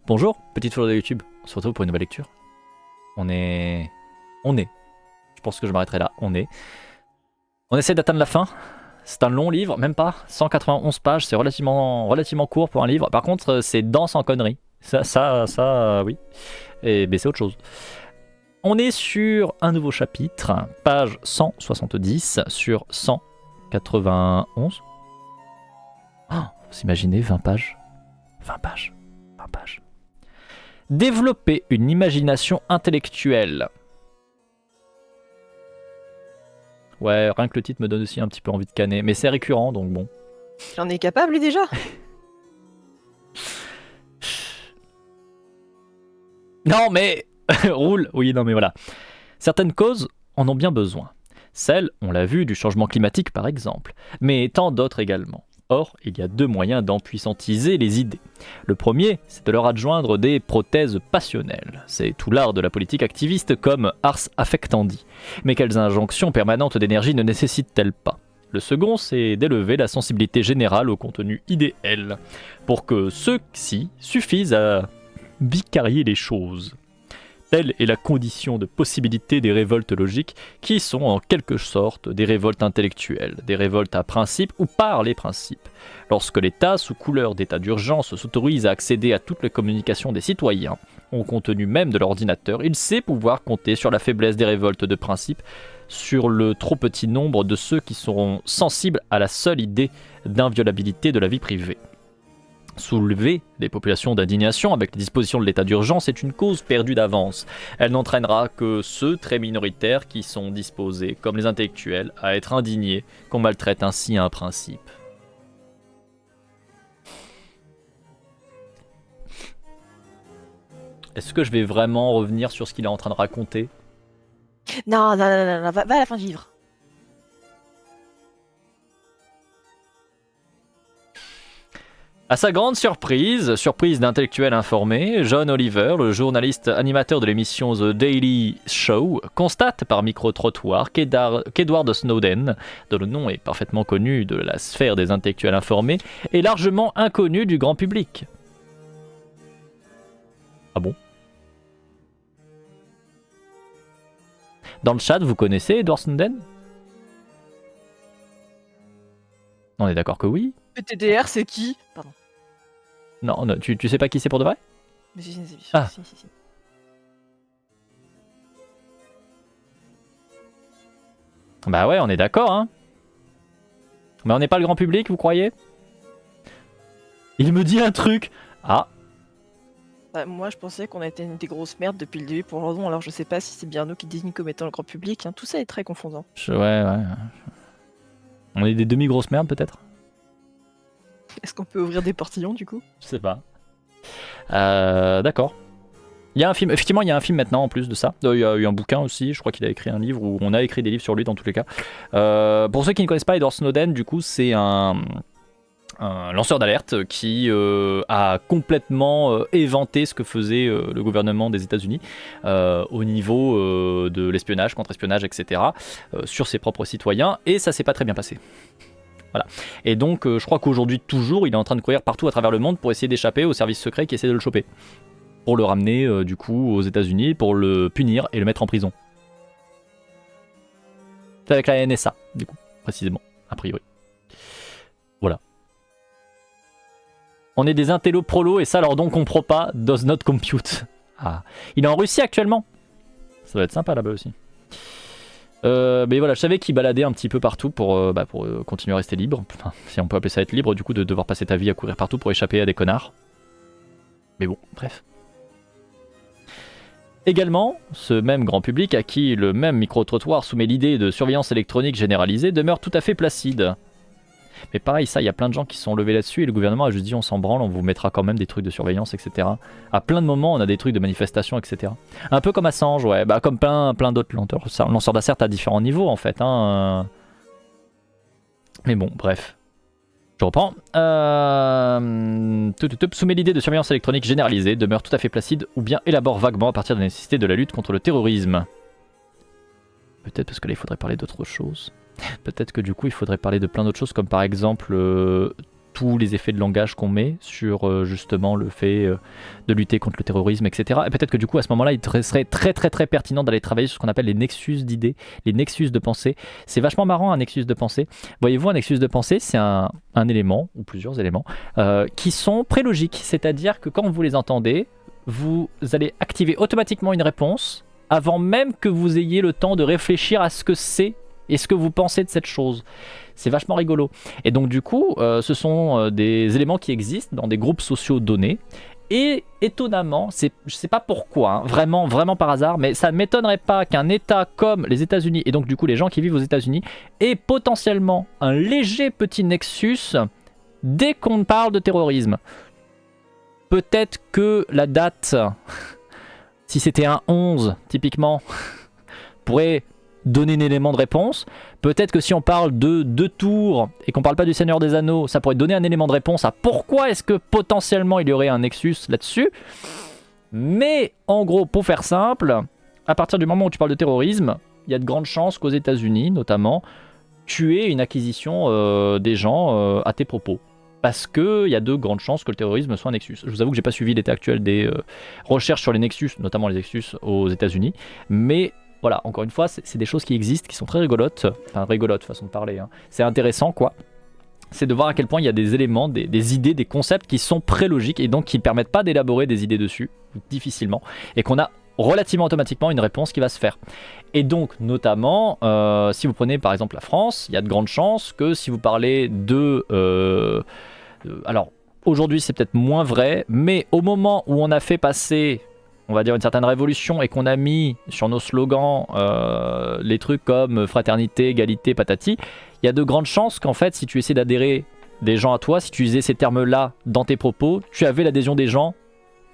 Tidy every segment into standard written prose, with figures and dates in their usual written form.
Bonjour, petite photo de YouTube. On se retrouve pour une nouvelle lecture. On est. Je pense que je m'arrêterai là. On essaie d'atteindre la fin. C'est un long livre, même pas. 191 pages, c'est relativement court pour un livre. Par contre, c'est dense en conneries. Ça, oui. Et ben, c'est autre chose. On est sur un nouveau chapitre, page 170 sur 191. Oh, vous imaginez 20 pages. 20 pages. Développer une imagination intellectuelle. Ouais, rien que le titre me donne aussi un petit peu envie de canner, mais c'est récurrent, donc bon. J'en ai capable, lui, déjà. Non, mais... Roule. Oui, non, mais voilà. Certaines causes en ont bien besoin. Celles, on l'a vu, du changement climatique, par exemple. Mais tant d'autres également. Or, il y a deux moyens d'empuissantiser les idées. Le premier, c'est de leur adjoindre des prothèses passionnelles. C'est tout l'art de la politique activiste comme ars affectandi. Mais quelles injonctions permanentes d'énergie ne nécessitent-elles pas ? Le second, c'est d'élever la sensibilité générale au contenu idéal, pour que ceux-ci suffisent à vicarier les choses. Telle est la condition de possibilité des révoltes logiques qui sont en quelque sorte des révoltes intellectuelles, des révoltes à principe ou par les principes. Lorsque l'État, sous couleur d'état d'urgence, s'autorise à accéder à toutes les communications des citoyens, au contenu même de l'ordinateur, il sait pouvoir compter sur la faiblesse des révoltes de principe, sur le trop petit nombre de ceux qui seront sensibles à la seule idée d'inviolabilité de la vie privée. Soulever les populations d'indignation avec les dispositions de l'état d'urgence est une cause perdue d'avance. Elle n'entraînera que ceux très minoritaires qui sont disposés, comme les intellectuels, à être indignés qu'on maltraite ainsi un principe. Est-ce que je vais vraiment revenir sur ce qu'il est en train de raconter ? Non, va à la fin du livre. À sa grande surprise d'intellectuels informés, John Oliver, le journaliste animateur de l'émission The Daily Show, constate par micro-trottoir qu'Edward Snowden, dont le nom est parfaitement connu de la sphère des intellectuels informés, est largement inconnu du grand public. Ah bon ? Dans le chat, vous connaissez Edward Snowden ? On est d'accord que oui. PTDR, c'est qui ? Pardon. Non, tu sais pas qui c'est pour de vrai ? Mais si. Ah. Si. Bah ouais, on est d'accord, hein. Mais on n'est pas le grand public, vous croyez ? Il me dit un truc. Ah. Bah, moi, je pensais qu'on était des grosses merdes depuis le début pour Lordon, alors je sais pas si c'est bien nous qui désigne comme étant le grand public. Hein. Tout ça est très confondant. Ouais. On est des demi-grosses merdes, peut-être ? Est-ce qu'on peut ouvrir des portillons, du coup ? Je sais pas. D'accord. Il y a un film, effectivement, il y a un film maintenant en plus de ça. Il y a eu un bouquin aussi, je crois qu'il a écrit un livre, ou on a écrit des livres sur lui dans tous les cas. Pour ceux qui ne connaissent pas Edward Snowden, du coup, c'est un lanceur d'alerte qui a complètement éventé ce que faisait le gouvernement des États-Unis au niveau de l'espionnage, contre-espionnage, etc., sur ses propres citoyens, et ça s'est pas très bien passé. Voilà. Et donc, je crois qu'aujourd'hui, toujours, il est en train de courir partout à travers le monde pour essayer d'échapper aux services secrets qui essaient de le choper. Pour le ramener, du coup, aux États-Unis, pour le punir et le mettre en prison. C'est avec la NSA, du coup, précisément, a priori. Voilà. On est des intellos prolos et ça, leur don comprend pas, does not compute. Ah. Il est en Russie actuellement. Ça va être sympa là-bas aussi. Mais voilà, je savais qu'il baladait un petit peu partout pour continuer à rester libre. Enfin, si on peut appeler ça être libre, du coup, de devoir passer ta vie à courir partout pour échapper à des connards. Mais bon, bref. Également, ce même grand public à qui le même micro-trottoir soumet l'idée de surveillance électronique généralisée demeure tout à fait placide. Mais pareil, ça, il y a plein de gens qui se sont levés là-dessus et le gouvernement a juste dit on s'en branle, on vous mettra quand même des trucs de surveillance, etc. À plein de moments, on a des trucs de manifestation, etc. Un peu comme Assange, ouais, bah comme plein d'autres lanceurs d'alerte à différents niveaux en fait. Hein. Mais bon, bref. Je reprends. Soumet l'idée de surveillance électronique généralisée, demeure tout à fait placide ou bien élabore vaguement à partir de la nécessité de la lutte contre le terrorisme. Peut-être parce que là il faudrait parler d'autre chose. Peut-être que du coup il faudrait parler de plein d'autres choses comme par exemple tous les effets de langage qu'on met sur justement le fait de lutter contre le terrorisme, etc. Et peut-être que du coup à ce moment-là, il serait très très très pertinent d'aller travailler sur ce qu'on appelle les nexus d'idées, les nexus de pensée. C'est vachement marrant un nexus de pensée. Voyez-vous, un nexus de pensée, c'est un élément, ou plusieurs éléments, qui sont prélogiques. C'est-à-dire que quand vous les entendez, vous allez activer automatiquement une réponse avant même que vous ayez le temps de réfléchir à ce que c'est et ce que vous pensez de cette chose. C'est vachement rigolo. Et donc du coup, ce sont des éléments qui existent dans des groupes sociaux donnés. Et étonnamment, je ne sais pas pourquoi, hein, vraiment, vraiment par hasard, mais ça ne m'étonnerait pas qu'un État comme les États-Unis, et donc du coup les gens qui vivent aux États-Unis, aient potentiellement un léger petit nexus dès qu'on parle de terrorisme. Peut-être que la date, si c'était un 11 typiquement, pourrait donner un élément de réponse. Peut-être que si on parle de 2 tours et qu'on parle pas du Seigneur des Anneaux, ça pourrait donner un élément de réponse à pourquoi est-ce que potentiellement il y aurait un nexus là-dessus. Mais en gros, pour faire simple, à partir du moment où tu parles de terrorisme, il y a de grandes chances qu'aux États-Unis notamment, tu aies une acquisition des gens à tes propos. Parce qu'il y a de grandes chances que le terrorisme soit un nexus. Je vous avoue que j'ai pas suivi l'état actuel des recherches sur les nexus, notamment les nexus aux États-Unis, mais voilà, encore une fois, c'est des choses qui existent, qui sont très rigolotes. Enfin, rigolotes, façon de parler. Hein. C'est intéressant, quoi. C'est de voir à quel point il y a des éléments, des idées, des concepts qui sont prélogiques et donc qui ne permettent pas d'élaborer des idées dessus, difficilement, et qu'on a relativement automatiquement une réponse qui va se faire. Et donc, notamment, si vous prenez par exemple la France, il y a de grandes chances que si vous parlez alors, aujourd'hui, c'est peut-être moins vrai, mais au moment où on a fait passer, on va dire, une certaine révolution et qu'on a mis sur nos slogans les trucs comme fraternité, égalité, patati, il y a de grandes chances qu'en fait, si tu essaies d'adhérer des gens à toi, si tu usais ces termes-là dans tes propos, tu avais l'adhésion des gens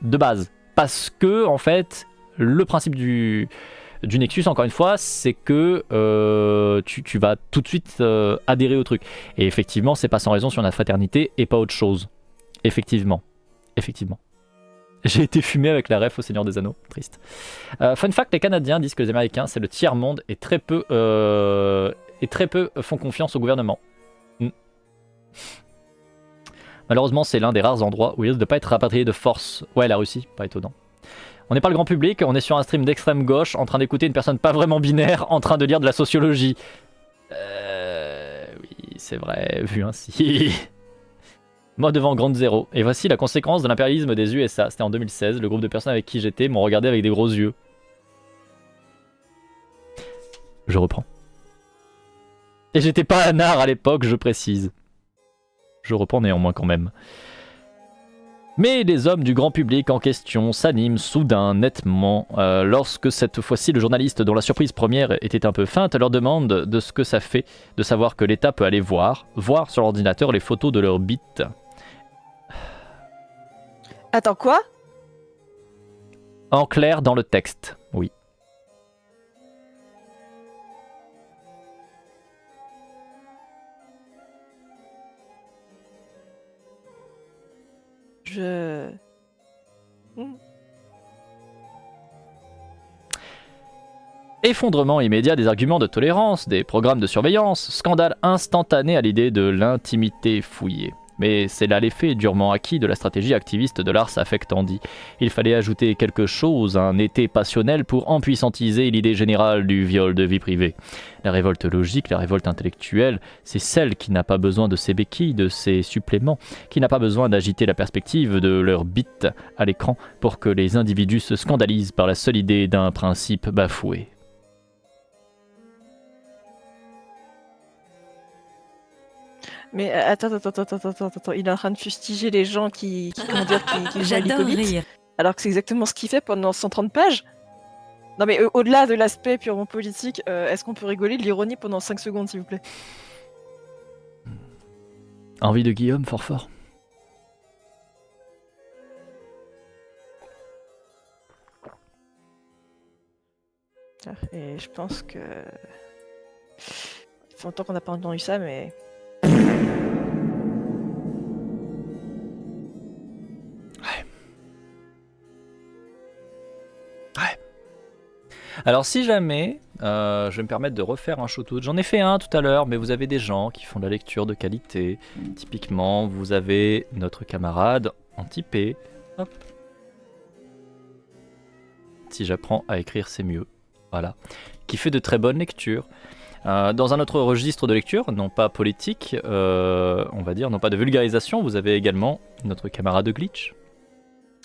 de base. Parce que, en fait, le principe du Nexus, encore une fois, c'est que tu vas tout de suite adhérer au truc. Et effectivement, c'est pas sans raison sur la fraternité et pas autre chose. Effectivement. J'ai été fumé avec la ref au Seigneur des Anneaux, triste. Fun fact, les Canadiens disent que les Américains, c'est le tiers-monde et très peu font confiance au gouvernement. Malheureusement, c'est l'un des rares endroits où il risque de pas être rapatrié de force. Ouais, la Russie, pas étonnant. On n'est pas le grand public, on est sur un stream d'extrême gauche, en train d'écouter une personne pas vraiment binaire, en train de lire de la sociologie. Oui, c'est vrai, vu ainsi. Moi devant Grande Zéro. Et voici la conséquence de l'impérialisme des USA. C'était en 2016. Le groupe de personnes avec qui j'étais m'ont regardé avec des gros yeux. Je reprends. Et j'étais pas un art à l'époque, je précise. Je reprends néanmoins quand même. Mais les hommes du grand public en question s'animent soudain, nettement, lorsque cette fois-ci le journaliste dont la surprise première était un peu feinte leur demande de ce que ça fait de savoir que l'État peut aller voir sur l'ordinateur les photos de leurs bits. Attends, quoi? En clair dans le texte, oui. Effondrement immédiat des arguments de tolérance, des programmes de surveillance, scandale instantané à l'idée de l'intimité fouillée. Mais c'est là l'effet durement acquis de la stratégie activiste de l'Ars Affectandi. Il fallait ajouter quelque chose, un été passionnel pour empuissantiser l'idée générale du viol de vie privée. La révolte logique, la révolte intellectuelle, c'est celle qui n'a pas besoin de ses béquilles, de ses suppléments, qui n'a pas besoin d'agiter la perspective de leur bit à l'écran pour que les individus se scandalisent par la seule idée d'un principe bafoué. Mais attends, il est en train de fustiger les gens qui comment dire, qui J'adore rire. alors que c'est exactement ce qu'il fait pendant 130 pages. Non mais au-delà de l'aspect purement politique, est-ce qu'on peut rigoler de l'ironie pendant 5 secondes, s'il vous plaît? Envie de Guillaume, fort. Et je pense que... Il fait longtemps qu'on n'a pas entendu ça, mais... Alors si jamais, je vais me permettre de refaire un shootout. J'en ai fait un tout à l'heure, mais vous avez des gens qui font de la lecture de qualité. Typiquement, vous avez notre camarade Antipé. Hop. Si j'apprends à écrire, c'est mieux. Voilà. Qui fait de très bonnes lectures. Dans un autre registre de lecture, non pas politique, on va dire, non pas de vulgarisation, vous avez également notre camarade Glitch,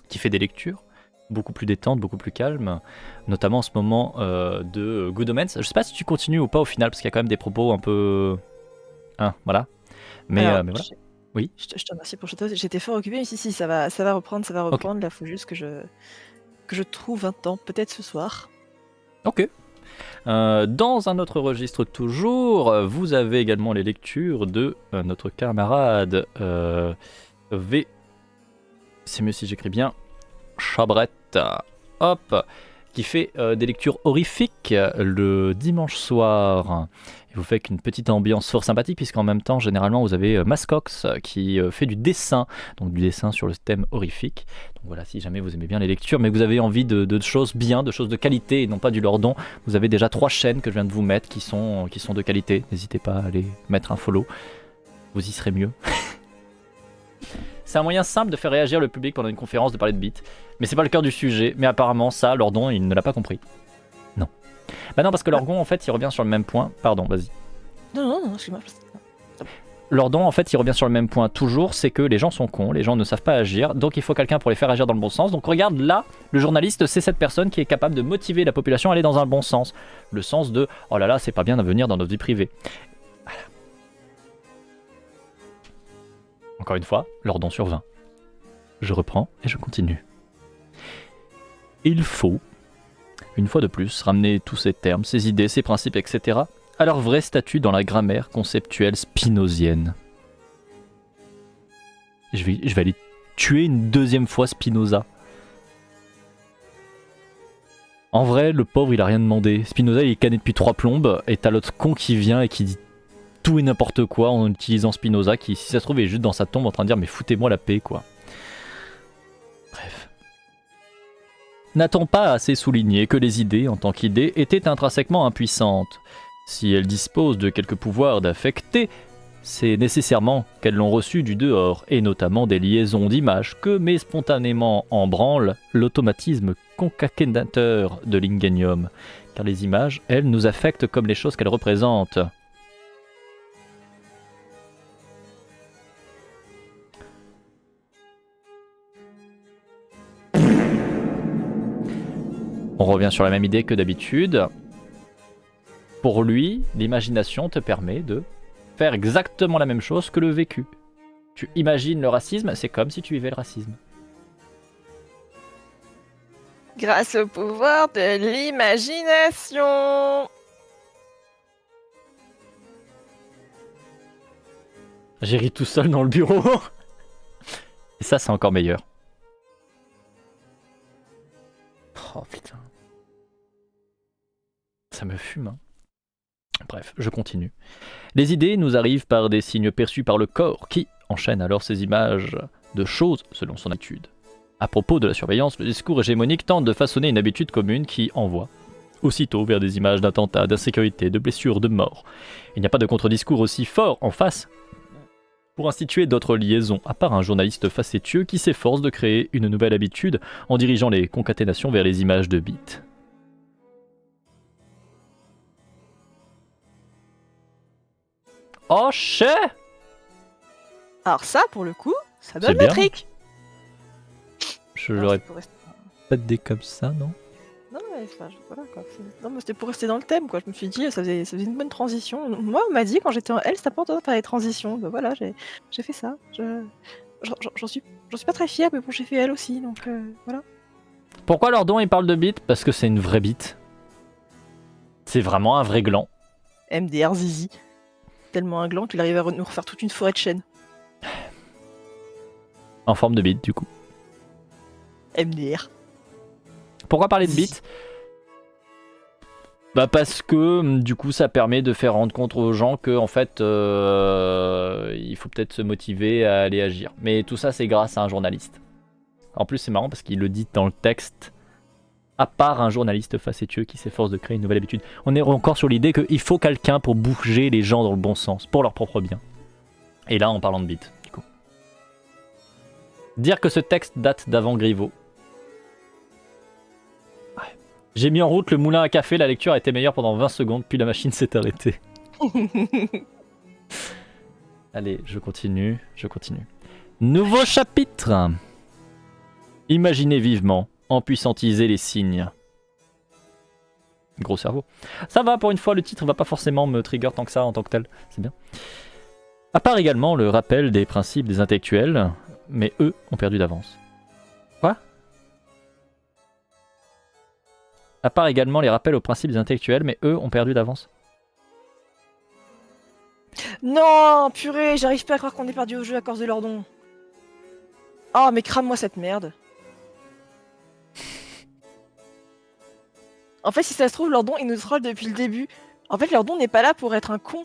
qui fait des lectures beaucoup plus détentes, beaucoup plus calmes, notamment en ce moment de Good Omens. Je sais pas si tu continues ou pas au final, parce qu'il y a quand même des propos un peu... Hein, voilà. Mais, Alors, mais voilà. Oui. je te remercie pour cette. J'étais fort occupée, mais si, ça va reprendre, Ok. Là, faut juste que je trouve un temps, peut-être ce soir. Ok. Dans un autre registre toujours, vous avez également les lectures de notre camarade V. C'est mieux si j'écris bien. Chabrette. Hop. Qui fait des lectures horrifiques le dimanche soir. Il vous fait qu'une petite ambiance fort sympathique, puisqu'en même temps, généralement, vous avez Mascox qui fait du dessin, donc du dessin sur le thème horrifique. Donc voilà, si jamais vous aimez bien les lectures, mais que vous avez envie de choses bien, de choses de qualité, et non pas du lordon, vous avez déjà 3 chaînes que je viens de vous mettre qui sont de qualité. N'hésitez pas à aller mettre un follow, vous y serez mieux. C'est un moyen simple de faire réagir le public pendant une conférence, de parler de beats. Mais c'est pas le cœur du sujet. Mais apparemment, ça, Lordon, il ne l'a pas compris. Non. Bah non, parce que Lordon, en fait, il revient sur le même point. Pardon, vas-y. Non, excuse-moi. Lordon, en fait, il revient sur le même point toujours, c'est que les gens sont cons, les gens ne savent pas agir, donc il faut quelqu'un pour les faire agir dans le bon sens. Donc regarde, là, le journaliste, c'est cette personne qui est capable de motiver la population à aller dans un bon sens. Le sens de « Oh là là, c'est pas bien de venir dans notre vie privée ». Voilà. Encore une fois, Lordon sur 20. Je reprends et je continue. Il faut, une fois de plus, ramener tous ces termes, ces idées, ces principes, etc. à leur vrai statut dans la grammaire conceptuelle spinozienne. Je vais aller tuer une deuxième fois Spinoza. En vrai, le pauvre, il a rien demandé. Spinoza, il est canné depuis 3 plombes, et t'as l'autre con qui vient et qui dit tout et n'importe quoi en utilisant Spinoza, qui, si ça se trouve, est juste dans sa tombe en train de dire « Mais foutez-moi la paix, quoi ». Bref. N'a-t-on pas assez souligné que les idées, en tant qu'idées, étaient intrinsèquement impuissantes ? Si elles disposent de quelques pouvoirs d'affecter, c'est nécessairement qu'elles l'ont reçu du dehors, et notamment des liaisons d'images que met spontanément en branle l'automatisme concaténateur de l'ingénium, car les images, elles, nous affectent comme les choses qu'elles représentent. On revient sur la même idée que d'habitude. Pour lui, l'imagination te permet de faire exactement la même chose que le vécu. Tu imagines le racisme, c'est comme si tu vivais le racisme. Grâce au pouvoir de l'imagination. J'ai ri tout seul dans le bureau. Et ça, c'est encore meilleur. Oh putain. Ça me fume, hein. Bref, je continue. Les idées nous arrivent par des signes perçus par le corps, qui enchaîne alors ces images de choses selon son habitude. À propos de la surveillance, le discours hégémonique tente de façonner une habitude commune qui envoie aussitôt vers des images d'attentats, d'insécurité, de blessures, de morts. Il n'y a pas de contre-discours aussi fort en face pour instituer d'autres liaisons, à part un journaliste facétieux qui s'efforce de créer une nouvelle habitude en dirigeant les concaténations vers les images de bits. Oh chais! Alors ça, pour le coup, ça donne C'est bien. le trick. Je l'aurais pas dit comme ça, non? Non, mais voilà quoi. Non, mais c'était pour rester dans le thème quoi. Je me suis dit, ça faisait une bonne transition. Moi, on m'a dit quand j'étais en L, c'est important de faire les transitions. Ben voilà, j'ai fait ça. J'en suis pas très fière, mais bon, j'ai fait L aussi, donc voilà. Pourquoi Lordon il parle de bite? Parce que c'est une vraie bite. C'est vraiment un vrai gland. MDR Zizi. Tellement un gland qu'il arrive à nous refaire toute une forêt de chênes. En forme de bite, du coup. MDR. Pourquoi parler de bite? Bah parce que du coup ça permet de faire rendre compte aux gens que en fait il faut peut-être se motiver à aller agir. Mais tout ça c'est grâce à un journaliste. En plus c'est marrant parce qu'il le dit dans le texte À part un journaliste facétieux qui s'efforce de créer une nouvelle habitude. On est encore sur l'idée qu'il faut quelqu'un pour bouger les gens dans le bon sens, pour leur propre bien. Et là, en parlant de bite, du coup. Dire que ce texte date d'avant Griveaux. Ouais. J'ai mis en route le moulin à café, la lecture a été meilleure pendant 20 secondes, puis la machine s'est arrêtée. Allez, je continue. Nouveau chapitre. Imaginez vivement, empuissantiser les signes. Gros cerveau. Ça va, pour une fois, le titre va pas forcément me trigger tant que ça en tant que tel. C'est bien. À part également le rappel des principes des intellectuels, mais eux ont perdu d'avance. Quoi? À part également les rappels aux principes des intellectuels, mais eux ont perdu d'avance. Non, purée, j'arrive pas à croire qu'on est perdu au jeu à cause de Lordon. Oh, mais crame-moi cette merde. En fait, si ça se trouve, Lordon, il nous troll depuis le début. En fait, Lordon n'est pas là pour être un con.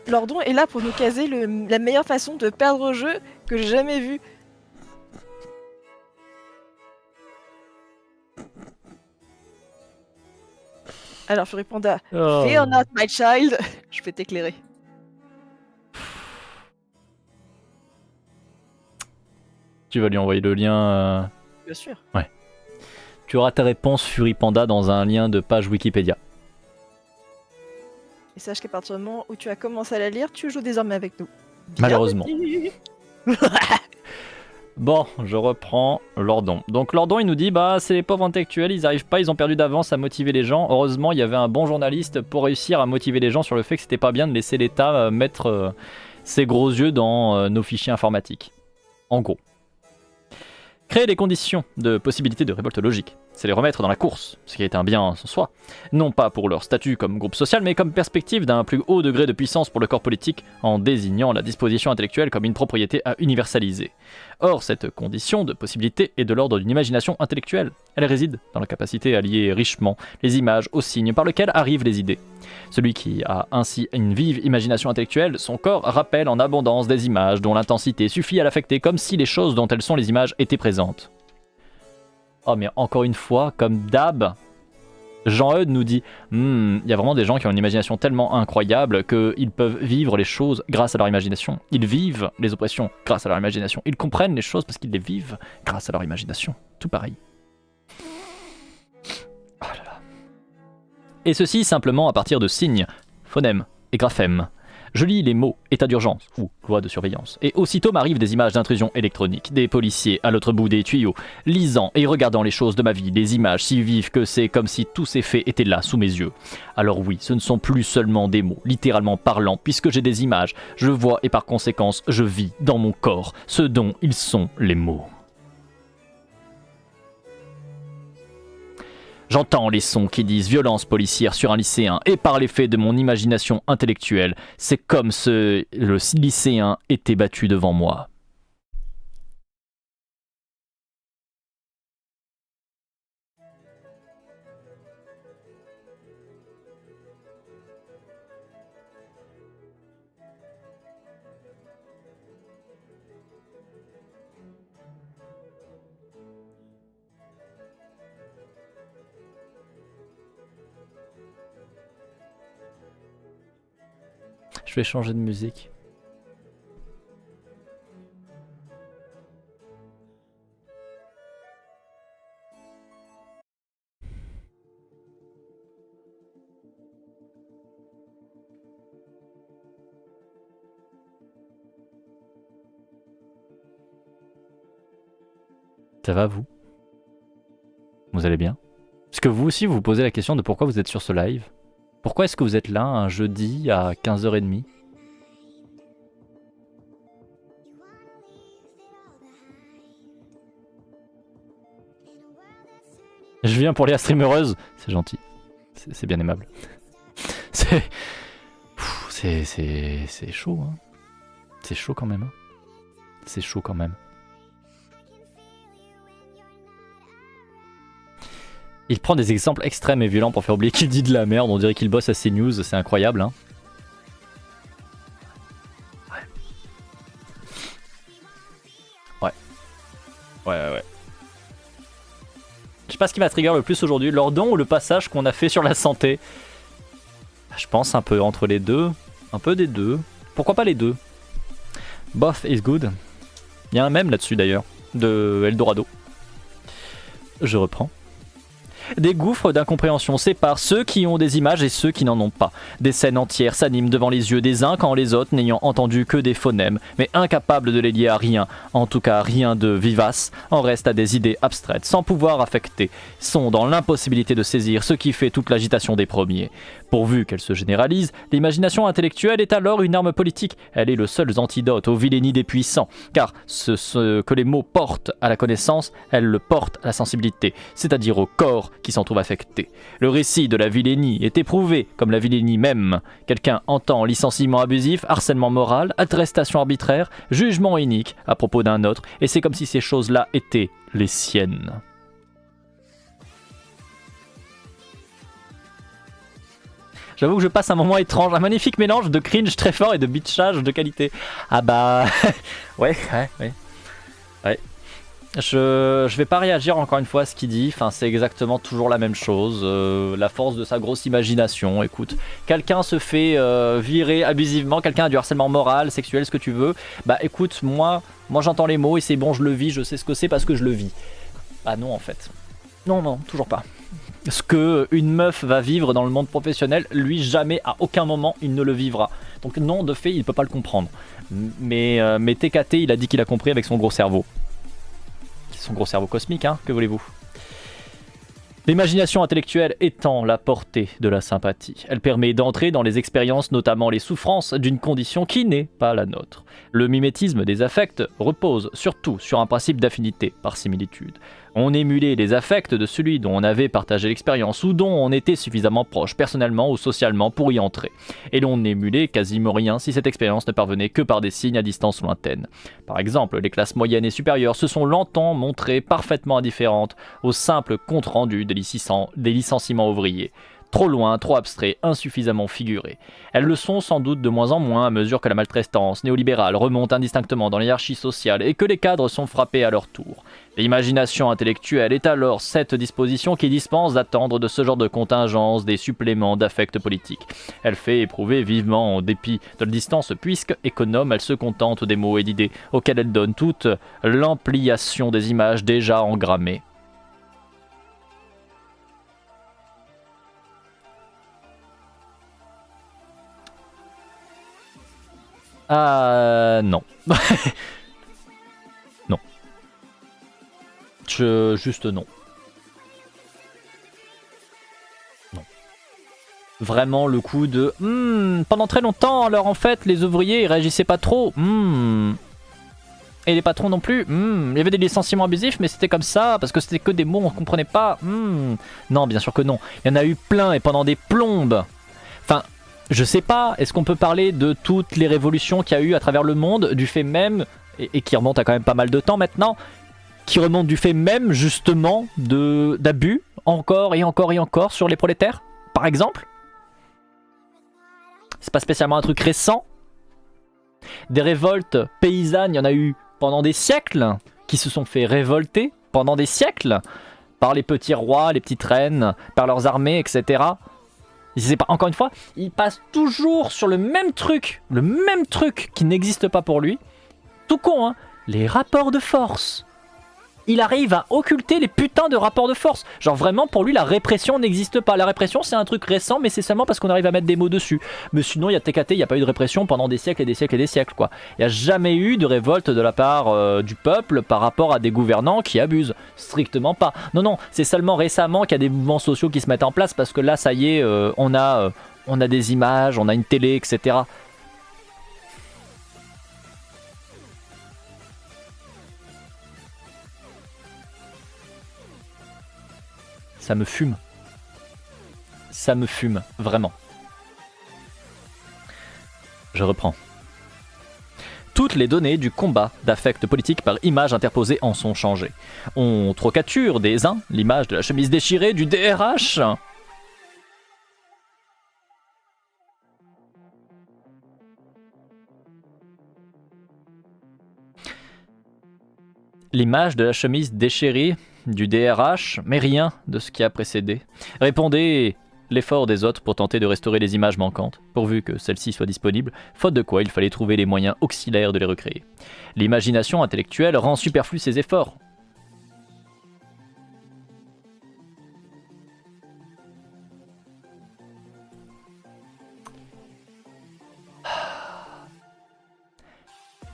Lordon est là pour nous caser la meilleure façon de perdre au jeu que j'ai jamais vue. Alors, Fury Panda, fear not my child. Je peux t'éclairer. Tu vas lui envoyer le lien. Bien sûr. Ouais. Tu auras ta réponse Fury Panda dans un lien de page Wikipédia. Et sache qu'à partir du moment où tu as commencé à la lire, tu joues désormais avec nous. Malheureusement. Bon, je reprends Lordon. Donc Lordon, il nous dit, bah c'est les pauvres intellectuels, ils arrivent pas, ils ont perdu d'avance à motiver les gens. Heureusement, il y avait un bon journaliste pour réussir à motiver les gens sur le fait que c'était pas bien de laisser l'État mettre ses gros yeux dans nos fichiers informatiques. En gros. Créer des conditions de possibilité de révolte logique, c'est les remettre dans la course, ce qui est un bien en soi, non pas pour leur statut comme groupe social, mais comme perspective d'un plus haut degré de puissance pour le corps politique, en désignant la disposition intellectuelle comme une propriété à universaliser. Or, cette condition de possibilité est de l'ordre d'une imagination intellectuelle. Elle réside dans la capacité à lier richement les images aux signes par lesquels arrivent les idées. Celui qui a ainsi une vive imagination intellectuelle, son corps rappelle en abondance des images dont l'intensité suffit à l'affecter comme si les choses dont elles sont les images étaient présentes. Oh mais encore une fois, comme d'hab, Jean-Eudes nous dit il y a vraiment des gens qui ont une imagination tellement incroyable qu'ils peuvent vivre les choses grâce à leur imagination. Ils vivent les oppressions grâce à leur imagination. Ils comprennent les choses parce qu'ils les vivent grâce à leur imagination. Tout pareil. Oh là là. Et ceci simplement à partir de signes, phonèmes et graphèmes. Je lis les mots état d'urgence ou loi de surveillance, et aussitôt m'arrivent des images d'intrusion électronique, des policiers à l'autre bout des tuyaux, lisant et regardant les choses de ma vie, des images si vives que c'est comme si tous ces faits étaient là sous mes yeux. Alors oui, ce ne sont plus seulement des mots, littéralement parlant, puisque j'ai des images, je vois et par conséquence je vis dans mon corps ce dont ils sont les mots. J'entends les sons qui disent violence policière sur un lycéen et par l'effet de mon imagination intellectuelle, c'est comme si le lycéen était battu devant moi. Je vais changer de musique. Ça va vous? Vous allez bien? Est-ce que vous aussi vous posez la question de pourquoi vous êtes sur ce live? Pourquoi est-ce que vous êtes là un jeudi à 15h30? Je viens pour les streamereuses, c'est gentil, c'est bien aimable. C'est chaud, hein. C'est chaud quand même. Hein. C'est chaud quand même. Il prend des exemples extrêmes et violents pour faire oublier qu'il dit de la merde. On dirait qu'il bosse à CNews, c'est incroyable. Hein. Ouais. Ouais. Je sais pas ce qui m'a trigger le plus aujourd'hui, l'ordon ou le passage qu'on a fait sur la santé. Je pense un peu entre les deux. Un peu des deux. Pourquoi pas les deux? Both is good. Il y a un mème là-dessus d'ailleurs, de Eldorado. Je reprends. Des gouffres d'incompréhension séparent ceux qui ont des images et ceux qui n'en ont pas. Des scènes entières s'animent devant les yeux des uns quand les autres n'ayant entendu que des phonèmes, mais incapables de les lier à rien, en tout cas rien de vivace, en restent à des idées abstraites, sans pouvoir affecter, sont dans l'impossibilité de saisir ce qui fait toute l'agitation des premiers. Pourvu qu'elle se généralise, l'imagination intellectuelle est alors une arme politique. Elle est le seul antidote aux vilainies des puissants, car ce que les mots portent à la connaissance, elles le portent à la sensibilité, c'est-à-dire au corps qui s'en trouve affecté. Le récit de la vilainie est éprouvé comme la vilainie même. Quelqu'un entend licenciement abusif, harcèlement moral, arrestation arbitraire, jugement inique à propos d'un autre, et c'est comme si ces choses-là étaient les siennes. J'avoue que je passe un moment étrange, un magnifique mélange de cringe très fort et de bitchage de qualité. Ah bah... ouais. Je vais pas réagir encore une fois à ce qu'il dit, enfin, c'est exactement toujours la même chose, la force de sa grosse imagination. Écoute, quelqu'un se fait virer abusivement, quelqu'un a du harcèlement moral, sexuel, ce que tu veux, bah écoute, moi j'entends les mots et c'est bon, je le vis, je sais ce que c'est parce que je le vis. Ah non en fait, non, toujours pas. Ce que une meuf va vivre dans le monde professionnel, lui jamais, à aucun moment, il ne le vivra. Donc non, de fait, il peut pas le comprendre. Mais TKT, il a dit qu'il a compris avec son gros cerveau. Son gros cerveau cosmique, hein, que voulez-vous? L'imagination intellectuelle étend la portée de la sympathie. Elle permet d'entrer dans les expériences, notamment les souffrances, d'une condition qui n'est pas la nôtre. Le mimétisme des affects repose surtout sur un principe d'affinité par similitude. On émulait les affects de celui dont on avait partagé l'expérience ou dont on était suffisamment proche, personnellement ou socialement, pour y entrer. Et l'on n'émulait quasiment rien si cette expérience ne parvenait que par des signes à distance lointaine. Par exemple, les classes moyennes et supérieures se sont longtemps montrées parfaitement indifférentes au simple compte-rendu des licenciements ouvriers. Trop loin, trop abstrait, insuffisamment figuré. Elles le sont sans doute de moins en moins à mesure que la maltraitance néolibérale remonte indistinctement dans les hiérarchies sociales et que les cadres sont frappés à leur tour. L'imagination intellectuelle est alors cette disposition qui dispense d'attendre de ce genre de contingence des suppléments d'affect politique. Elle fait éprouver vivement en dépit de la distance puisque, économe, elle se contente des mots et d'idées auxquels elle donne toute l'ampliation des images déjà engrammées. Ah non. Non. Juste non. Non. Vraiment le coup de pendant très longtemps, alors en fait, les ouvriers ils réagissaient pas trop. Et les patrons non plus. Il y avait des licenciements abusifs, mais c'était comme ça, parce que c'était que des mots, on comprenait pas. Non, bien sûr que non. Il y en a eu plein et pendant des plombes. Enfin, je sais pas, est-ce qu'on peut parler de toutes les révolutions qu'il y a eu à travers le monde, du fait même, et qui remontent à quand même pas mal de temps maintenant, qui remontent du fait même justement d'abus, encore et encore et encore sur les prolétaires, par exemple? C'est pas spécialement un truc récent. Des révoltes paysannes, il y en a eu pendant des siècles, qui se sont fait révolter pendant des siècles, par les petits rois, les petites reines, par leurs armées, etc. Pas, encore une fois, il passe toujours sur le même truc qui n'existe pas pour lui. Tout con, hein, les rapports de force. Il arrive à occulter les putains de rapports de force. Genre vraiment, pour lui, la répression n'existe pas. La répression, c'est un truc récent, mais c'est seulement parce qu'on arrive à mettre des mots dessus. Mais sinon, il y a TKT, il n'y a pas eu de répression pendant des siècles et des siècles et des siècles, quoi. Il n'y a jamais eu de révolte de la part du peuple par rapport à des gouvernants qui abusent. Strictement pas. Non, c'est seulement récemment qu'il y a des mouvements sociaux qui se mettent en place, parce que là, ça y est, on a des images, on a une télé, etc. Ça me fume. Ça me fume, vraiment. Je reprends. Toutes les données du combat d'affect politique par image interposée en sont changées. On trocature des uns l'image de la chemise déchirée du DRH. L'image de la chemise déchirée du DRH, mais rien de ce qui a précédé. Répondez l'effort des autres pour tenter de restaurer les images manquantes, pourvu que celles-ci soient disponibles, faute de quoi il fallait trouver les moyens auxiliaires de les recréer. L'imagination intellectuelle rend superflus ces efforts.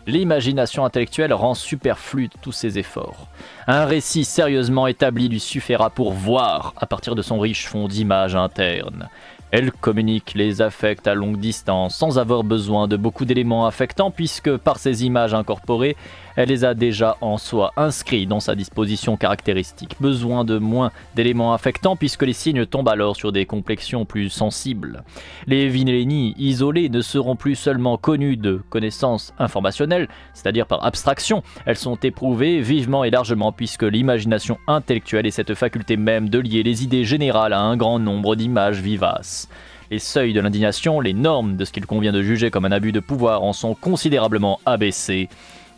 L'imagination intellectuelle rend superflu tous ces efforts. Un récit sérieusement établi lui suffira pour voir à partir de son riche fond d'images internes. Elle communique les affects à longue distance sans avoir besoin de beaucoup d'éléments affectants puisque par ces images incorporées, elle les a déjà en soi inscrits dans sa disposition caractéristique. Besoin de moins d'éléments affectants puisque les signes tombent alors sur des complexions plus sensibles. Les vilainies isolées ne seront plus seulement connues de connaissances informationnelles, c'est-à-dire par abstraction, elles sont éprouvées vivement et largement puisque l'imagination intellectuelle est cette faculté même de lier les idées générales à un grand nombre d'images vivaces. Les seuils de l'indignation, les normes de ce qu'il convient de juger comme un abus de pouvoir en sont considérablement abaissés.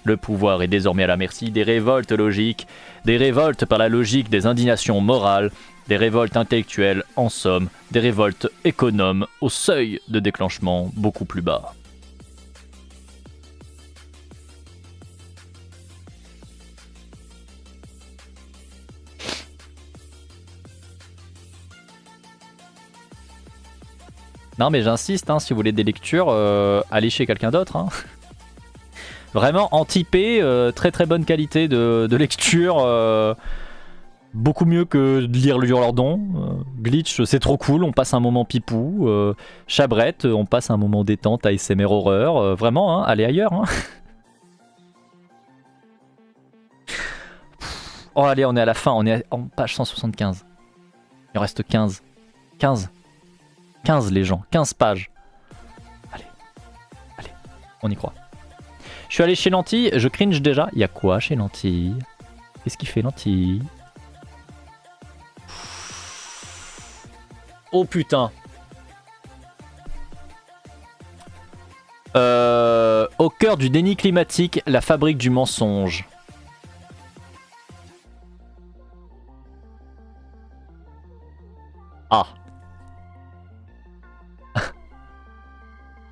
Le pouvoir est désormais à la merci des révoltes logiques, des révoltes par la logique des indignations morales, des révoltes intellectuelles, en somme, des révoltes économes au seuil de déclenchement beaucoup plus bas. Non mais j'insiste, si vous voulez des lectures, allez chez quelqu'un d'autre. Vraiment en typé, très très bonne qualité de lecture, beaucoup mieux que de lire le Hurlordon. Glitch, c'est trop cool, on passe un moment pipou. Chabrette, on passe un moment détente, ASMR horreur. Vraiment, allez ailleurs. Oh allez, on est à la fin, on est en page 175. Il en reste 15. 15 les gens, 15 pages. Allez, on y croit. Je suis allé chez Lentille, je cringe déjà. Il y a quoi chez Lentille? Qu'est-ce qu'il fait Lentille? Oh putain. Au cœur du déni climatique, la fabrique du mensonge. Ah.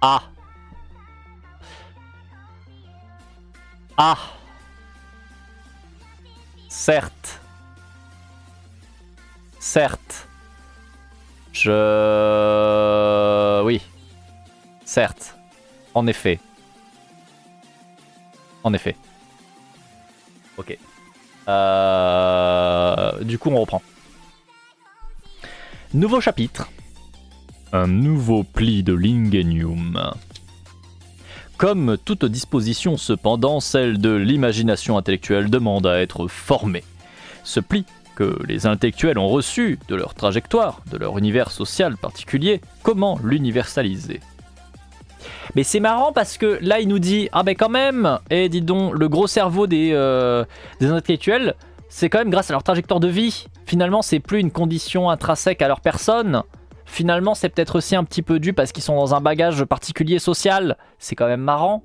Ah. Ah. Certes. Oui. Certes. En effet. Ok. Du coup, on reprend. Nouveau chapitre. Un nouveau pli de l'Ingenium. Comme toute disposition cependant, celle de l'imagination intellectuelle demande à être formée. Ce pli que les intellectuels ont reçu de leur trajectoire, de leur univers social particulier, comment l'universaliser? Mais c'est marrant parce que là il nous dit, ah ben quand même, et dis donc, le gros cerveau des intellectuels, c'est quand même grâce à leur trajectoire de vie. Finalement c'est plus une condition intrinsèque à leur personne. Finalement, c'est peut-être aussi un petit peu dû parce qu'ils sont dans un bagage particulier social. C'est quand même marrant.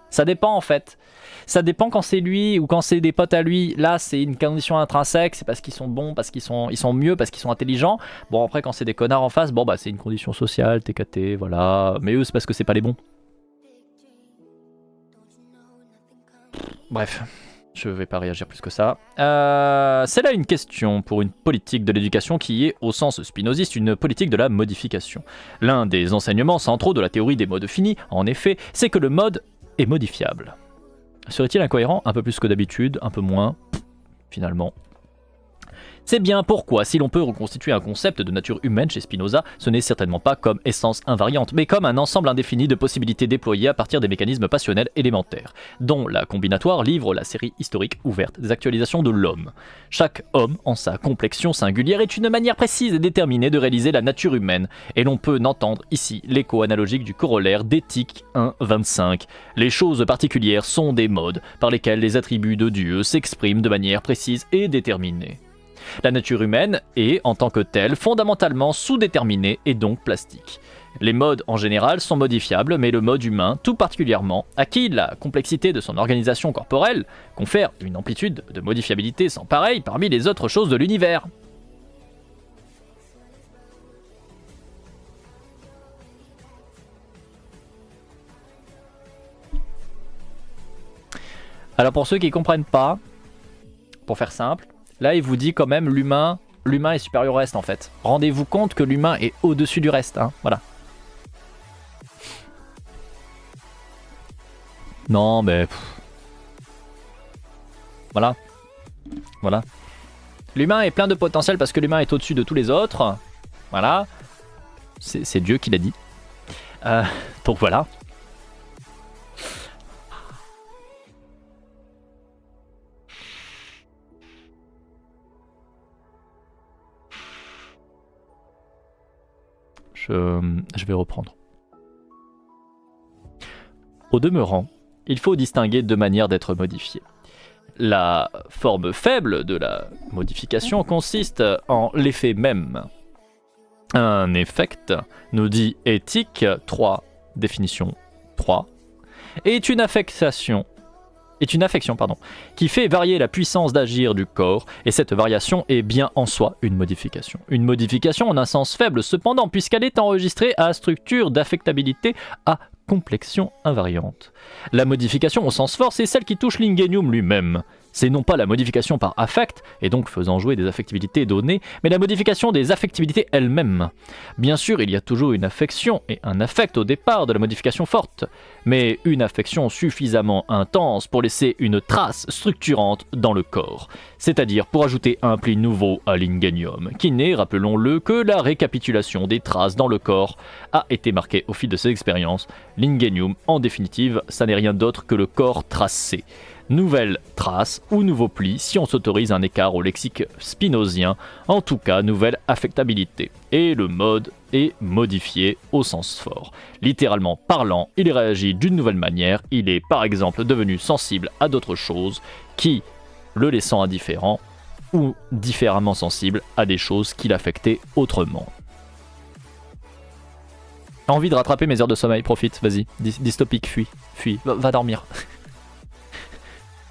Ça dépend en fait. Ça dépend quand c'est lui ou quand c'est des potes à lui. Là, c'est une condition intrinsèque. C'est parce qu'ils sont bons, parce qu'ils sont mieux, parce qu'ils sont intelligents. Bon, après, quand c'est des connards en face, bon, bah, c'est une condition sociale, TKT, voilà. Mais eux, c'est parce que c'est pas les bons. Bref. Je vais pas réagir plus que ça. C'est là une question pour une politique de l'éducation qui est, au sens spinoziste, une politique de la modification. L'un des enseignements centraux de la théorie des modes finis, en effet, c'est que le mode est modifiable. Serait-il incohérent? Un peu plus que d'habitude, un peu moins, finalement. C'est bien pourquoi, si l'on peut reconstituer un concept de nature humaine chez Spinoza, ce n'est certainement pas comme essence invariante, mais comme un ensemble indéfini de possibilités déployées à partir des mécanismes passionnels élémentaires, dont la combinatoire livre la série historique ouverte des actualisations de l'homme. Chaque homme, en sa complexion singulière, est une manière précise et déterminée de réaliser la nature humaine, et l'on peut n'entendre ici l'écho analogique du corollaire d'Éthique 1.25. Les choses particulières sont des modes par lesquels les attributs de Dieu s'expriment de manière précise et déterminée. La nature humaine est, en tant que telle, fondamentalement sous-déterminée et donc plastique. Les modes en général sont modifiables, mais le mode humain, tout particulièrement, à qui la complexité de son organisation corporelle confère une amplitude de modifiabilité sans pareil parmi les autres choses de l'univers. Alors pour ceux qui ne comprennent pas, pour faire simple, là il vous dit quand même l'humain est supérieur au reste en fait. Rendez-vous compte que l'humain est au-dessus du reste, hein, voilà. Non mais... Voilà. Voilà. L'humain est plein de potentiel parce que l'humain est au-dessus de tous les autres. Voilà. C'est Dieu qui l'a dit. Donc voilà. Je vais reprendre. Au demeurant, il faut distinguer deux manières d'être modifié. La forme faible de la modification consiste en l'effet même. Un effect, nous dit éthique 3, définition 3, est une affection qui fait varier la puissance d'agir du corps, et cette variation est bien en soi une modification. Une modification en un sens faible cependant, puisqu'elle est enregistrée à structure d'affectabilité à complexion invariante. La modification au sens fort, c'est celle qui touche l'ingenium lui-même. C'est non pas la modification par affect, et donc faisant jouer des affectivités données, mais la modification des affectivités elles-mêmes. Bien sûr, il y a toujours une affection et un affect au départ de la modification forte, mais une affection suffisamment intense pour laisser une trace structurante dans le corps, c'est-à-dire pour ajouter un pli nouveau à l'ingenium, qui n'est, rappelons-le, que la récapitulation des traces dans le corps a été marquée au fil de ses expériences. L'ingenium, en définitive, ça n'est rien d'autre que le corps tracé. Nouvelle trace ou nouveau pli si on s'autorise un écart au lexique spinozien, en tout cas nouvelle affectabilité. Et le mode est modifié au sens fort. Littéralement parlant, il réagit d'une nouvelle manière, il est par exemple devenu sensible à d'autres choses qui, le laissant indifférent, ou différemment sensible à des choses qui l'affectaient autrement. Envie de rattraper mes heures de sommeil, profite, vas-y, dystopique, fuis, va dormir.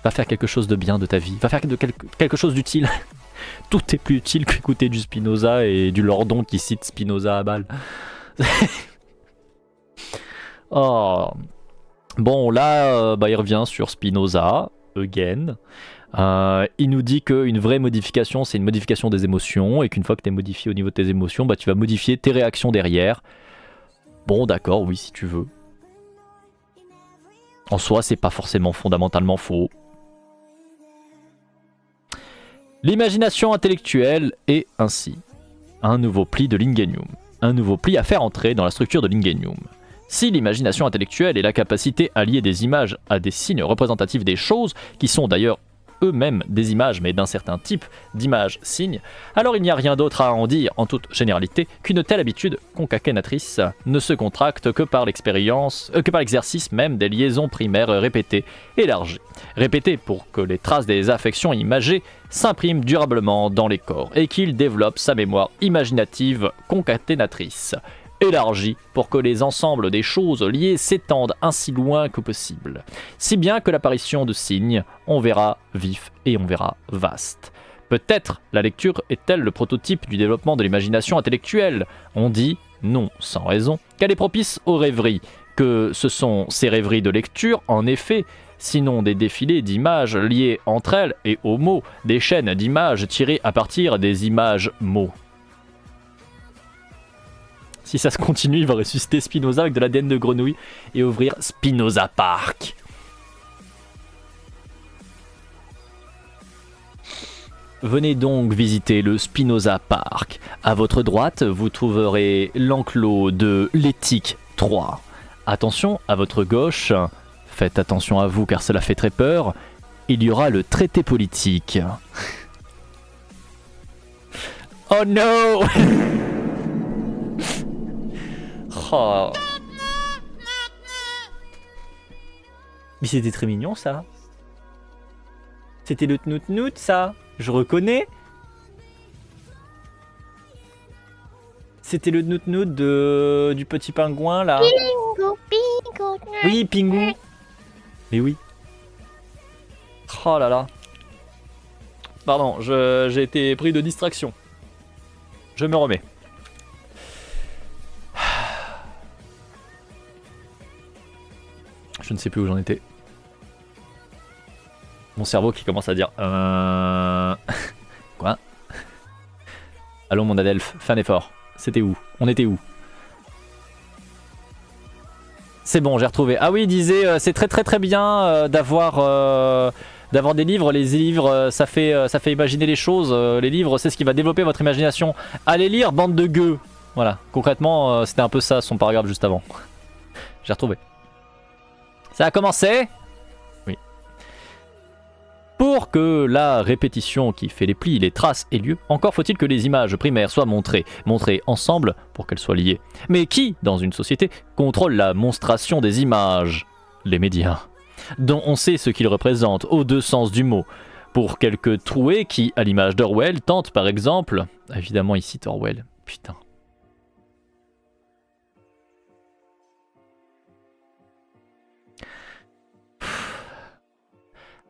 Va faire quelque chose de bien de ta vie. Va faire quelque chose d'utile. Tout est plus utile qu'écouter du Spinoza et du Lordon qui cite Spinoza à balle. Oh. Bon, là, il revient sur Spinoza, again. Il nous dit qu'une vraie modification, c'est une modification des émotions, et qu'une fois que tu es modifié au niveau de tes émotions, tu vas modifier tes réactions derrière. Bon, d'accord, oui, si tu veux. En soi, c'est pas forcément fondamentalement faux. L'imagination intellectuelle est ainsi un nouveau pli de l'ingenium, un nouveau pli à faire entrer dans la structure de l'ingenium. Si l'imagination intellectuelle est la capacité à lier des images à des signes représentatifs des choses, qui sont d'ailleurs eux-mêmes des images mais d'un certain type d'image-signe, alors il n'y a rien d'autre à en dire en toute généralité qu'une telle habitude concaténatrice ne se contracte que par l'exercice même des liaisons primaires répétées, élargies. Répétées pour que les traces des affections imagées s'impriment durablement dans les corps et qu'il développe sa mémoire imaginative concaténatrice. Élargie pour que les ensembles des choses liées s'étendent ainsi loin que possible. Si bien que l'apparition de signes, on verra vif et on verra vaste. Peut-être la lecture est-elle le prototype du développement de l'imagination intellectuelle. On dit, non sans raison, qu'elle est propice aux rêveries, que ce sont ces rêveries de lecture, en effet, sinon des défilés d'images liées entre elles et aux mots, des chaînes d'images tirées à partir des images-mots. Si ça se continue, il va ressusciter Spinoza avec de l'ADN de grenouille et ouvrir Spinoza Park. Venez donc visiter le Spinoza Park. À votre droite, vous trouverez l'enclos de l'éthique 3. Attention, à votre gauche, faites attention à vous car cela fait très peur, il y aura le traité politique. Oh no! Oh. Mais c'était très mignon ça. C'était le tnout-tnout ça. Je reconnais. c'était le nout-nout du petit pingouin là. Pingu, pingu, Oui, Pingu. Mais oui. Oh là là. Pardon, j'ai été pris de distraction. Je me remets. Je ne sais plus où j'en étais. Mon cerveau qui commence à dire Quoi? Allons mon Adelph, fais un effort. C'était où? On était où? C'est bon, j'ai retrouvé. Ah oui, il disait c'est très bien d'avoir des livres. Les livres, ça fait imaginer les choses. Les livres, c'est ce qui va développer votre imagination. Allez lire, bande de gueux. Voilà, concrètement, c'était un peu ça son paragraphe juste avant. J'ai retrouvé. Ça a commencé? Oui. Pour que la répétition qui fait les plis, les traces ait lieu, encore faut-il que les images primaires soient montrées ensemble pour qu'elles soient liées. Mais qui, dans une société, contrôle la monstration des images? Les médias, dont on sait ce qu'ils représentent aux deux sens du mot. Pour quelques troués qui, à l'image d'Orwell, tentent par exemple... Évidemment, il cite Orwell. Putain.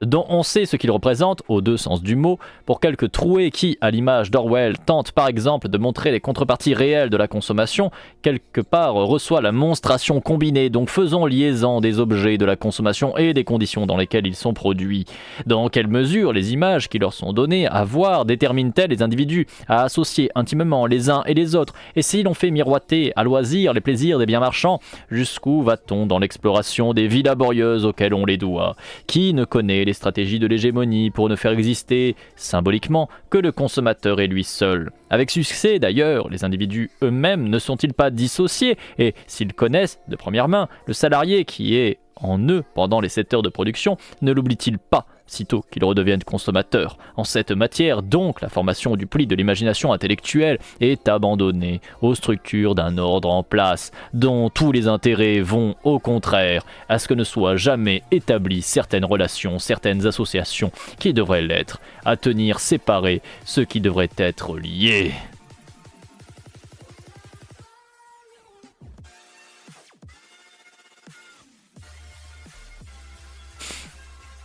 Dont on sait ce qu'il représente, aux deux sens du mot, pour quelques troués qui, à l'image d'Orwell, tentent par exemple de montrer les contreparties réelles de la consommation, quelque part reçoit la monstration combinée, donc faisons liaison des objets de la consommation et des conditions dans lesquelles ils sont produits. Dans quelle mesure les images qui leur sont données à voir déterminent-elles les individus à associer intimement les uns et les autres, et si l'on fait miroiter à loisir les plaisirs des biens marchands, jusqu'où va-t-on dans l'exploration des vies laborieuses auxquelles on les doit? Qui ne connaît les stratégies de l'hégémonie pour ne faire exister, symboliquement, que le consommateur et lui seul? Avec succès d'ailleurs, les individus eux-mêmes ne sont-ils pas dissociés? Et s'ils connaissent, de première main, le salarié qui est en eux pendant les 7 heures de production, ne l'oublie-t-il pas, sitôt qu'ils redeviennent consommateurs? En cette matière, donc, la formation du pli de l'imagination intellectuelle est abandonnée aux structures d'un ordre en place, dont tous les intérêts vont, au contraire, à ce que ne soient jamais établies certaines relations, certaines associations qui devraient l'être, à tenir séparés ceux qui devraient être liés.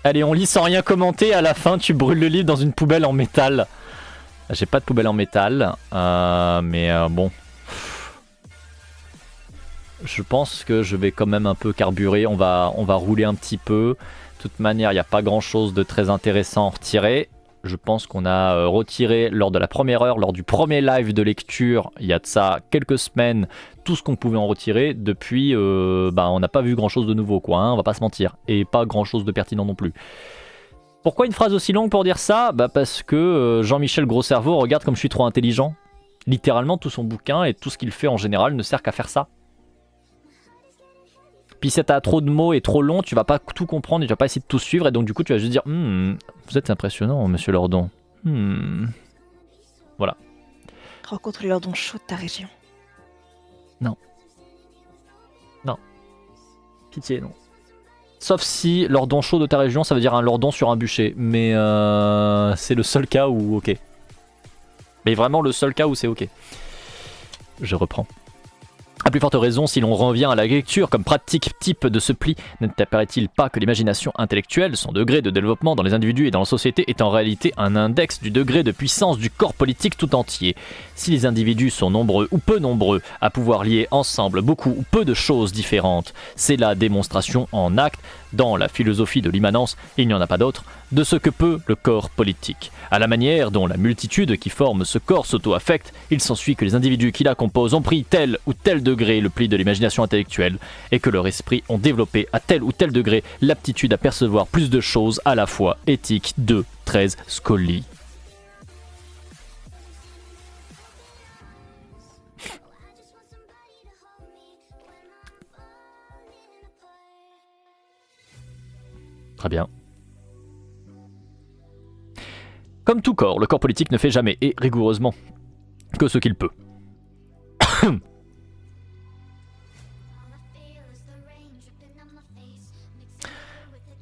Allez, on lit sans rien commenter, à la fin tu brûles le livre dans une poubelle en métal. J'ai pas de poubelle en métal, mais bon. Je pense que je vais quand même un peu carburer, on va rouler un petit peu. De toute manière, il n'y a pas grand chose de très intéressant à retirer. Je pense qu'on a retiré lors de la première heure, lors du premier live de lecture, il y a de ça quelques semaines, tout ce qu'on pouvait en retirer. Depuis, on n'a pas vu grand chose de nouveau, quoi, hein, on va pas se mentir. Et pas grand chose de pertinent non plus. Pourquoi une phrase aussi longue pour dire ça? Parce que Jean-Michel Gros-Cerveau regarde comme je suis trop intelligent. Littéralement, tout son bouquin et tout ce qu'il fait en général ne sert qu'à faire ça. Puis si t'as trop de mots et trop long, tu vas pas tout comprendre et tu vas pas essayer de tout suivre. Et donc du coup, tu vas juste dire vous êtes impressionnant, monsieur Lordon. Voilà. Rencontre le Lordon chaud de ta région. Non. Non. Pitié, non. Sauf si Lordon chaud de ta région, ça veut dire un Lordon sur un bûcher. Mais c'est le seul cas où ok. Mais vraiment le seul cas où c'est ok. Je reprends. A plus forte raison, si l'on revient à la lecture comme pratique type de ce pli, n'apparaît-il pas que l'imagination intellectuelle, son degré de développement dans les individus et dans la société, est en réalité un index du degré de puissance du corps politique tout entier? Si les individus sont nombreux ou peu nombreux à pouvoir lier ensemble beaucoup ou peu de choses différentes, c'est la démonstration en acte, dans la philosophie de l'immanence, il n'y en a pas d'autre, de ce que peut le corps politique. À la manière dont la multitude qui forme ce corps s'auto-affecte, il s'ensuit que les individus qui la composent ont pris tel ou tel degré le pli de l'imagination intellectuelle et que leur esprit ont développé à tel ou tel degré l'aptitude à percevoir plus de choses à la fois. Éthique 2, 13, Scully. Très bien. Comme tout corps, le corps politique ne fait jamais et rigoureusement que ce qu'il peut.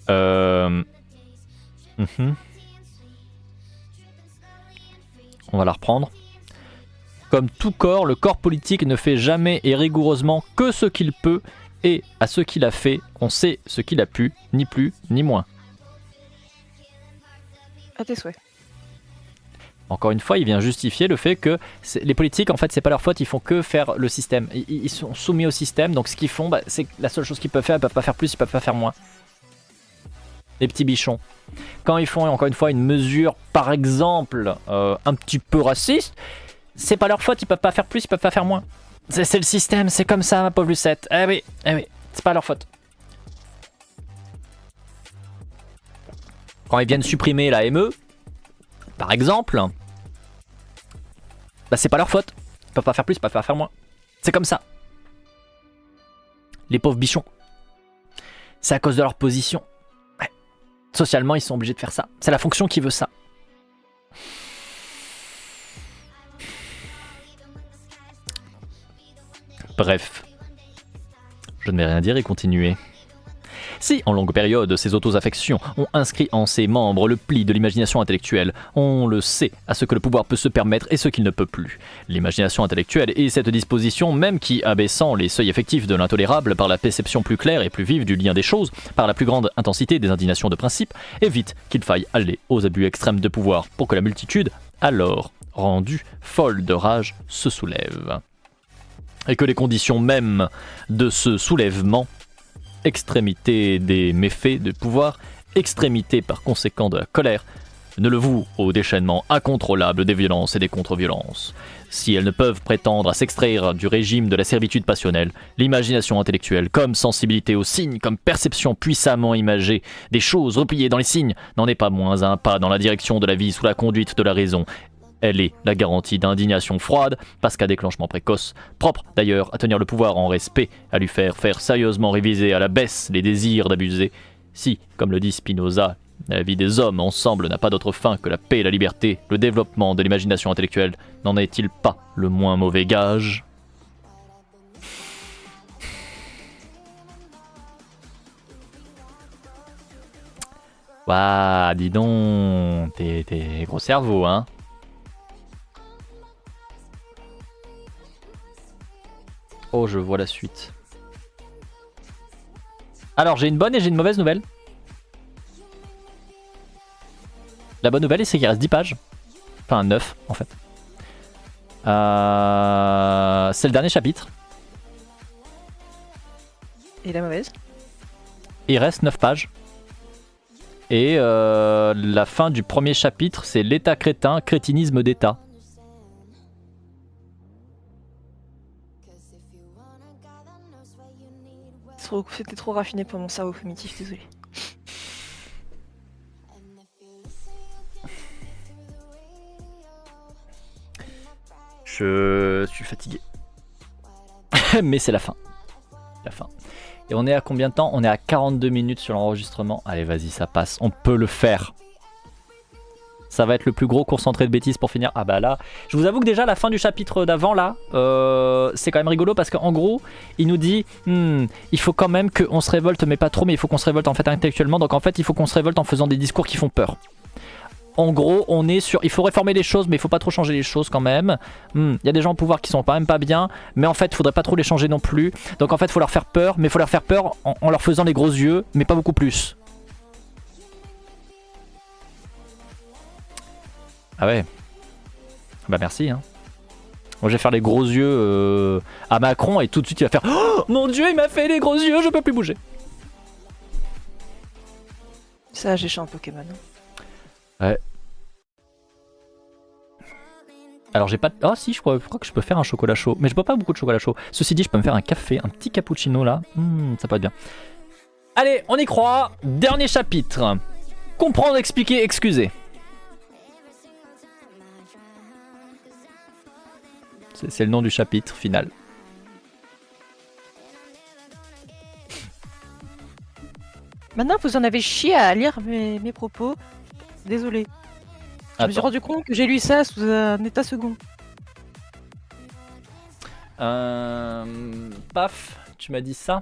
On va la reprendre. Comme tout corps, le corps politique ne fait jamais et rigoureusement que ce qu'il peut, et à ce qu'il a fait, on sait ce qu'il a pu, ni plus ni moins. À tes souhaits. Encore une fois, il vient justifier le fait que les politiques, en fait, c'est pas leur faute, ils font que faire le système. Ils sont soumis au système, donc ce qu'ils font, bah, c'est la seule chose qu'ils peuvent faire, ils peuvent pas faire plus, ils peuvent pas faire moins. Les petits bichons. Quand ils font, encore une fois, une mesure, par exemple, un petit peu raciste, c'est pas leur faute, ils peuvent pas faire plus, ils peuvent pas faire moins. C'est le système, c'est comme ça, ma pauvre Lucette. Eh oui, c'est pas leur faute. Quand ils viennent supprimer la ME, par exemple, bah c'est pas leur faute. Ils peuvent pas faire plus, ils peuvent pas faire moins. C'est comme ça. Les pauvres bichons. C'est à cause de leur position. Ouais. Socialement, ils sont obligés de faire ça. C'est la fonction qui veut ça. Bref. Je ne vais rien dire et continuer. Si, en longue période, ces auto-affections ont inscrit en ses membres le pli de l'imagination intellectuelle, on le sait à ce que le pouvoir peut se permettre et ce qu'il ne peut plus. L'imagination intellectuelle est cette disposition même qui, abaissant les seuils effectifs de l'intolérable par la perception plus claire et plus vive du lien des choses, par la plus grande intensité des indignations de principe, évite qu'il faille aller aux abus extrêmes de pouvoir pour que la multitude, alors rendue folle de rage, se soulève. Et que les conditions mêmes de ce soulèvement, extrémité des méfaits de pouvoir, extrémité par conséquent de la colère, ne le vouent au déchaînement incontrôlable des violences et des contre-violences. Si elles ne peuvent prétendre à s'extraire du régime de la servitude passionnelle, l'imagination intellectuelle, comme sensibilité aux signes, comme perception puissamment imagée des choses repliées dans les signes, n'en est pas moins un pas dans la direction de la vie sous la conduite de la raison. Elle est la garantie d'indignation froide, parce qu'à déclenchement précoce, propre d'ailleurs à tenir le pouvoir en respect, à lui faire sérieusement réviser à la baisse les désirs d'abuser. Si, comme le dit Spinoza, la vie des hommes ensemble n'a pas d'autre fin que la paix et la liberté, le développement de l'imagination intellectuelle n'en est-il pas le moins mauvais gage ? Waouh, dis donc, t'es gros cerveau, hein ? Oh, je vois la suite. Alors, j'ai une bonne et j'ai une mauvaise nouvelle. La bonne nouvelle, c'est qu'il reste 10 pages. Enfin, 9, en fait. C'est le dernier chapitre. Et la mauvaise? Il reste 9 pages. Et la fin du premier chapitre, c'est l'état crétin, crétinisme d'état. C'était trop raffiné pour mon cerveau primitif, désolé. Je suis fatigué. Mais c'est la fin. La fin. Et on est à combien de temps? On est à 42 minutes sur l'enregistrement. Allez, vas-y, ça passe. On peut le faire. Ça va être le plus gros concentré de bêtises pour finir. Ah bah là, je vous avoue que déjà la fin du chapitre d'avant là, c'est quand même rigolo parce qu'en gros, il nous dit il faut quand même qu'on se révolte, mais pas trop, mais il faut qu'on se révolte en fait intellectuellement. Donc en fait, il faut qu'on se révolte en faisant des discours qui font peur. En gros, on est sur, il faut réformer les choses, mais il faut pas trop changer les choses quand même. Il y a des gens au pouvoir qui sont quand même pas bien, mais en fait, il faudrait pas trop les changer non plus. Donc en fait, il faut leur faire peur, mais il faut leur faire peur en leur faisant les gros yeux, mais pas beaucoup plus. Ah ouais. Bah merci hein. Moi je vais faire les gros yeux à Macron et tout de suite il va faire oh mon dieu il m'a fait les gros yeux, je peux plus bouger. Ça j'ai chez un Pokémon. Ouais. Alors j'ai pas... Oh si je crois que je peux faire un chocolat chaud. Mais je bois pas beaucoup de chocolat chaud. Ceci dit je peux me faire un café, un petit cappuccino là. Ça peut être bien. Allez on y croit. Dernier chapitre. Comprendre, expliquer, excuser. C'est le nom du chapitre final. Maintenant vous en avez chié à lire mes propos. Désolé. Je me suis rendu compte que j'ai lu ça sous un état second. Paf, tu m'as dit ça?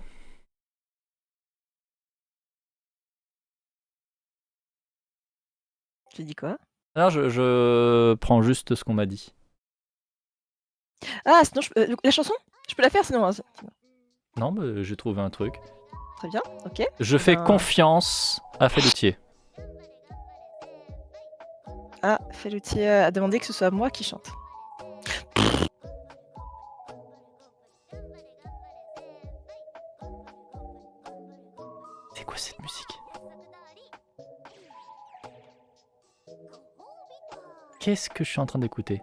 J'ai dit quoi? Alors je prends juste ce qu'on m'a dit. Ah, sinon, la chanson? Je peux la faire sinon, hein, Non, mais j'ai trouvé un truc. Très bien, ok. Je fais Ben, confiance à Felletier. Ah, Felletier a demandé que ce soit moi qui chante. C'est quoi cette musique? Qu'est-ce que je suis en train d'écouter?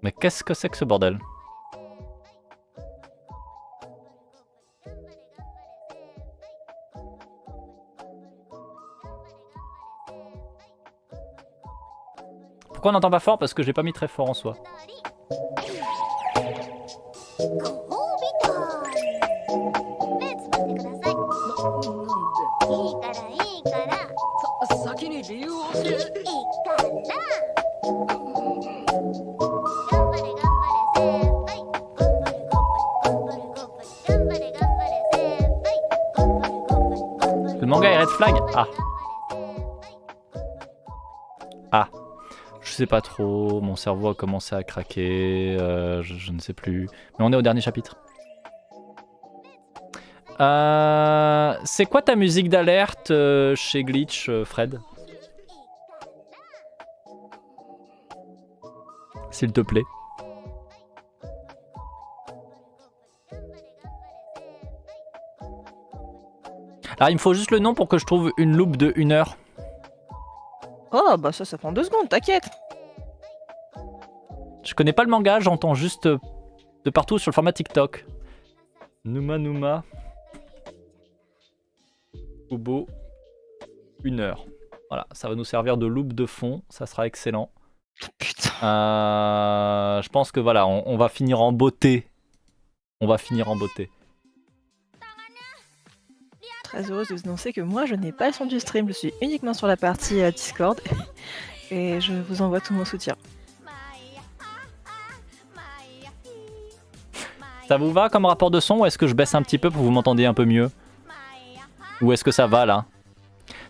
Mais qu'est-ce que c'est que ce bordel? Pourquoi on n'entend pas fort? Parce que j'ai pas mis très fort en soi. Le manga est Red Flag? Ah. Ah. Je sais pas trop, mon cerveau a commencé à craquer, je ne sais plus. Mais on est au dernier chapitre. C'est quoi ta musique d'alerte chez Glitch, Fred? S'il te plaît. Alors il me faut juste le nom pour que je trouve une loupe de 1 heure. Oh, bah ça prend 2 secondes, t'inquiète. Je connais pas le manga, j'entends juste de partout sur le format TikTok. Numa Numa. Kubo. 1 heure. Voilà, ça va nous servir de loupe de fond, ça sera excellent. Putain. Je pense que voilà, on va finir en beauté. On va finir en beauté. Très heureuse de vous annoncer que moi je n'ai pas le son du stream, je suis uniquement sur la partie Discord et je vous envoie tout mon soutien. Ça vous va comme rapport de son ou est-ce que je baisse un petit peu pour que vous m'entendiez un peu mieux? Ou est-ce que ça va là?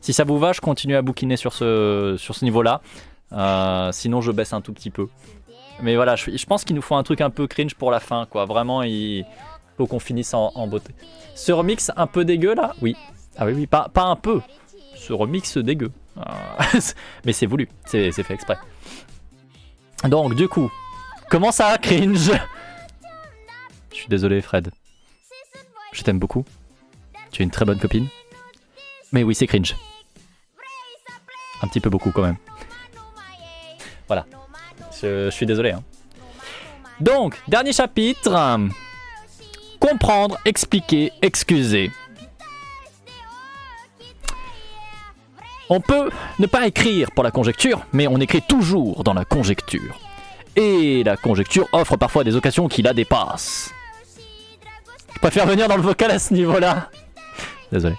Si ça vous va, je continue à bouquiner sur ce niveau-là. Sinon, je baisse un tout petit peu. Mais voilà, je pense qu'il nous faut un truc un peu cringe pour la fin, quoi. Vraiment, il faut qu'on finisse en beauté. Ce remix un peu dégueu là? Oui. Ah oui, pas un peu. Ce remix dégueu. Mais c'est voulu, c'est fait exprès. Donc, du coup, comment ça, cringe? Je suis désolé, Fred. Je t'aime beaucoup. Tu es une très bonne copine. Mais oui, c'est cringe. Un petit peu beaucoup quand même. Voilà. Je suis désolé. Hein. Donc, dernier chapitre. Comprendre, expliquer, excuser. On peut ne pas écrire pour la conjecture, mais on écrit toujours dans la conjecture. Et la conjecture offre parfois des occasions qui la dépassent. Je préfère venir dans le vocal à ce niveau-là. Désolé.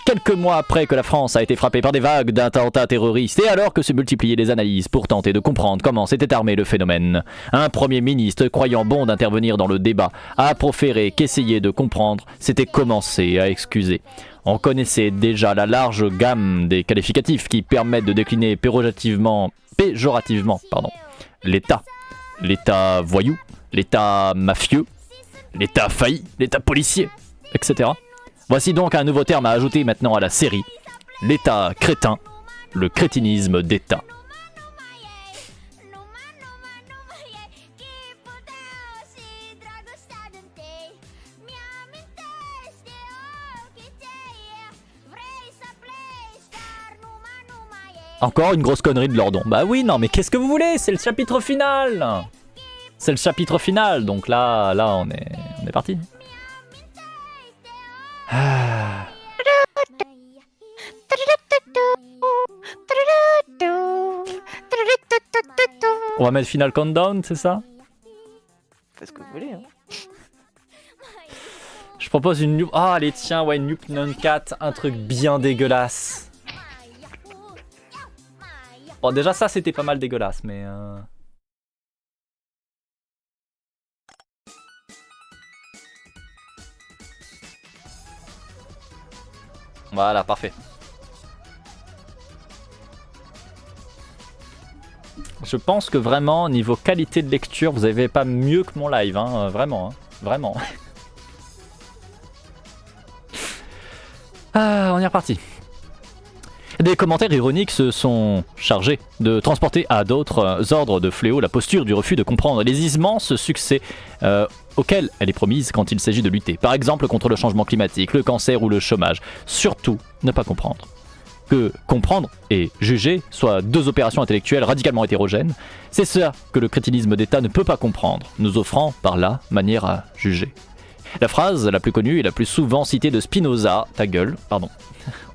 Quelques mois après que la France a été frappée par des vagues d'attentats terroristes et alors que se multipliaient les analyses pour tenter de comprendre comment s'était armé le phénomène, un premier ministre croyant bon d'intervenir dans le débat a proféré qu'essayer de comprendre c'était commencer à excuser. On connaissait déjà la large gamme des qualificatifs qui permettent de décliner péjorativement l'État. L'État voyou, l'État mafieux, l'État failli, l'État policier, etc. Voici donc un nouveau terme à ajouter maintenant à la série. L'État crétin, le crétinisme d'État. Encore une grosse connerie de Lordon. Bah oui, non mais qu'est-ce que vous voulez? C'est le chapitre final. C'est le chapitre final, donc là on est parti. Ah. On va mettre Final Countdown, c'est ça? Faites ce que vous voulez. Hein. Je propose une New... Ah, allez, tiens, ouais, une New Non 4, un truc bien dégueulasse. Bon, déjà, ça, c'était pas mal dégueulasse, mais... Voilà, parfait. Je pense que vraiment, niveau qualité de lecture, vous avez pas mieux que mon live, hein, vraiment, hein, vraiment. Ah, on est reparti. Des commentaires ironiques se sont chargés de transporter à d'autres ordres de fléau la posture du refus de comprendre les immenses succès auxquels elle est promise quand il s'agit de lutter. Par exemple contre le changement climatique, le cancer ou le chômage. Surtout, ne pas comprendre. Que comprendre et juger soient deux opérations intellectuelles radicalement hétérogènes, c'est ça que le crétinisme d'État ne peut pas comprendre, nous offrant par là manière à juger. La phrase la plus connue et la plus souvent citée de Spinoza, ta gueule, pardon.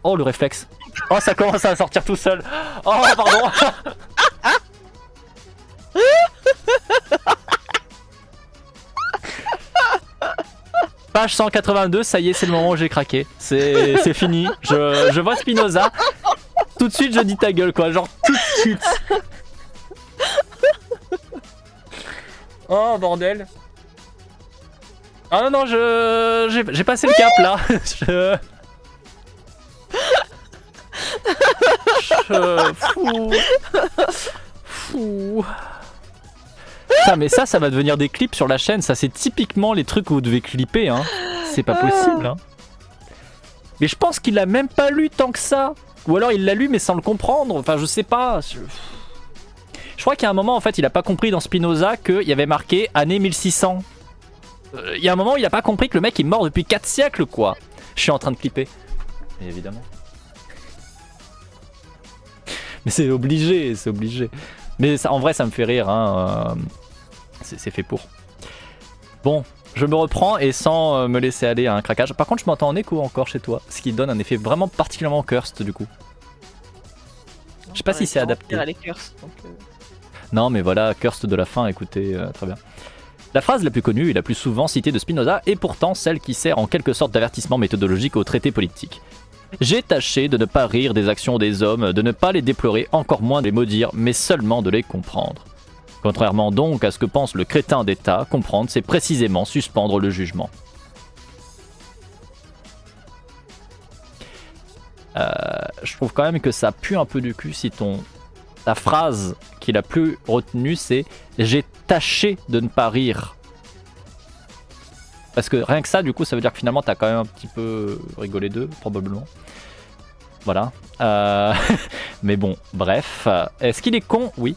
Oh le réflexe. Oh ça commence à sortir tout seul. Oh pardon. Page 182, ça y est, c'est le moment où j'ai craqué. C'est fini. Je vois Spinoza. Tout de suite, je dis ta gueule, quoi. Genre, tout de suite. Oh, bordel. Ah non, non, j'ai passé le cap, là. Fou. Putain, mais ça va devenir des clips sur la chaîne. Ça, c'est typiquement les trucs où vous devez clipper, hein. C'est pas possible, hein. Mais je pense qu'il a même pas lu tant que ça. Ou alors il l'a lu mais sans le comprendre. Enfin, je sais pas. Je crois qu'il y a un moment, en fait, il a pas compris dans Spinoza qu'il y avait marqué année 1600. Il y a un moment où il a pas compris que le mec est mort depuis 4 siècles, quoi. Je suis en train de clipper. Et évidemment. Mais c'est obligé, c'est obligé. Mais ça, en vrai, ça me fait rire, hein. C'est fait pour. Bon, je me reprends et sans me laisser aller à un craquage. Par contre, je m'entends en écho encore chez toi, ce qui donne un effet vraiment particulièrement cursed du coup. Je sais pas si c'est adapté. Non, mais voilà, cursed de la fin, écoutez, très bien. La phrase la plus connue et la plus souvent citée de Spinoza est pourtant celle qui sert en quelque sorte d'avertissement méthodologique au traité politique. J'ai tâché de ne pas rire des actions des hommes, de ne pas les déplorer, encore moins de les maudire, mais seulement de les comprendre. Contrairement donc à ce que pense le crétin d'État, comprendre c'est précisément suspendre le jugement. Je trouve quand même que ça pue un peu du cul si ta phrase qui l'a plus retenue c'est « j'ai tâché de ne pas rire ». Parce que rien que ça, du coup, ça veut dire que finalement, t'as quand même un petit peu rigolé d'eux, probablement. Voilà. Mais bon, bref. Est-ce qu'il est con? Oui.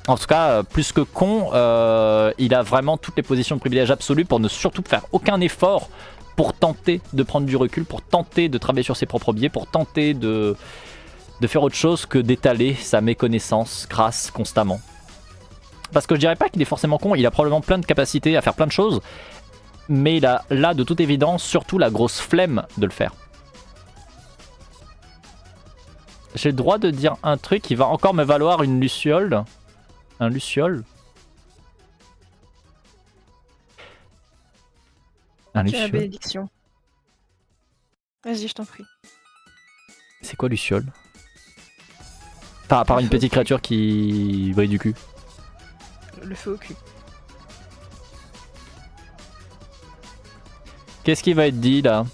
En tout cas, plus que con, il a vraiment toutes les positions de privilège absolu pour ne surtout faire aucun effort pour tenter de prendre du recul, pour tenter de travailler sur ses propres biais, pour tenter de faire autre chose que d'étaler sa méconnaissance crasse constamment. Parce que je dirais pas qu'il est forcément con, il a probablement plein de capacités à faire plein de choses, mais il a là de toute évidence surtout la grosse flemme de le faire. J'ai le droit de dire un truc qui va encore me valoir une luciole. Un luciole. Un luciole. La bénédiction. Vas-y, je t'en prie. C'est quoi luciole? Par une petite créature qui brille du cul. Le feu au cul. Qu'est-ce qui va être dit là?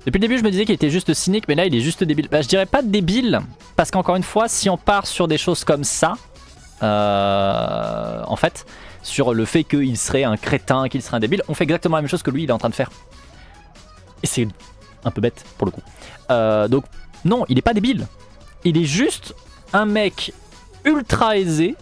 Depuis le début je me disais qu'il était juste cynique mais là il est juste débile. Bah, je dirais pas débile parce qu'encore une fois si on part sur des choses comme ça en fait sur le fait qu'il serait un crétin, qu'il serait un débile, on fait exactement la même chose que lui il est en train de faire. Et c'est un peu bête pour le coup. Donc non, il est pas débile. Il est juste un mec ultra aisé,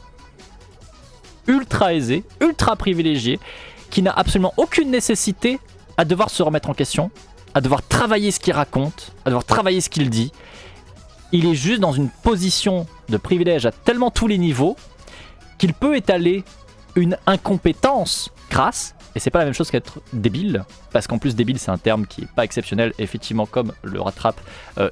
ultra privilégié, qui n'a absolument aucune nécessité à devoir se remettre en question, à devoir travailler ce qu'il raconte, à devoir travailler ce qu'il dit. Il est juste dans une position de privilège à tellement tous les niveaux qu'il peut étaler une incompétence crasse. Et c'est pas la même chose qu'être débile, parce qu'en plus débile c'est un terme qui est pas exceptionnel, effectivement comme le rattrape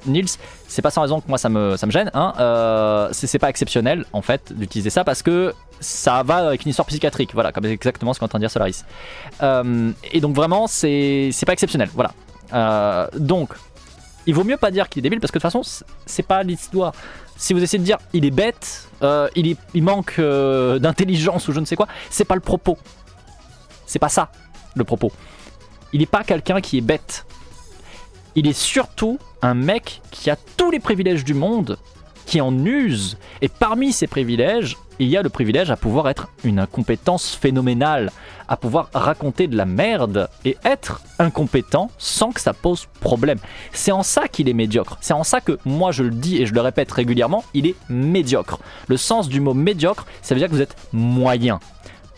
Nils. C'est pas sans raison que moi ça me gêne, hein. C'est pas exceptionnel en fait d'utiliser ça parce que ça va avec une histoire psychiatrique, voilà, comme exactement ce qu'entend dire Solaris. Et donc vraiment c'est pas exceptionnel, voilà. Donc il vaut mieux pas dire qu'il est débile parce que de toute façon c'est pas l'histoire. Si vous essayez de dire il est bête, il manque d'intelligence ou je ne sais quoi, c'est pas le propos. C'est pas ça le propos. Il est pas quelqu'un qui est bête. Il est surtout un mec qui a tous les privilèges du monde, qui en use. Et parmi ces privilèges, il y a le privilège à pouvoir être une incompétence phénoménale, à pouvoir raconter de la merde et être incompétent sans que ça pose problème. C'est en ça qu'il est médiocre. C'est en ça que moi je le dis et je le répète régulièrement, il est médiocre. Le sens du mot médiocre, ça veut dire que vous êtes moyen.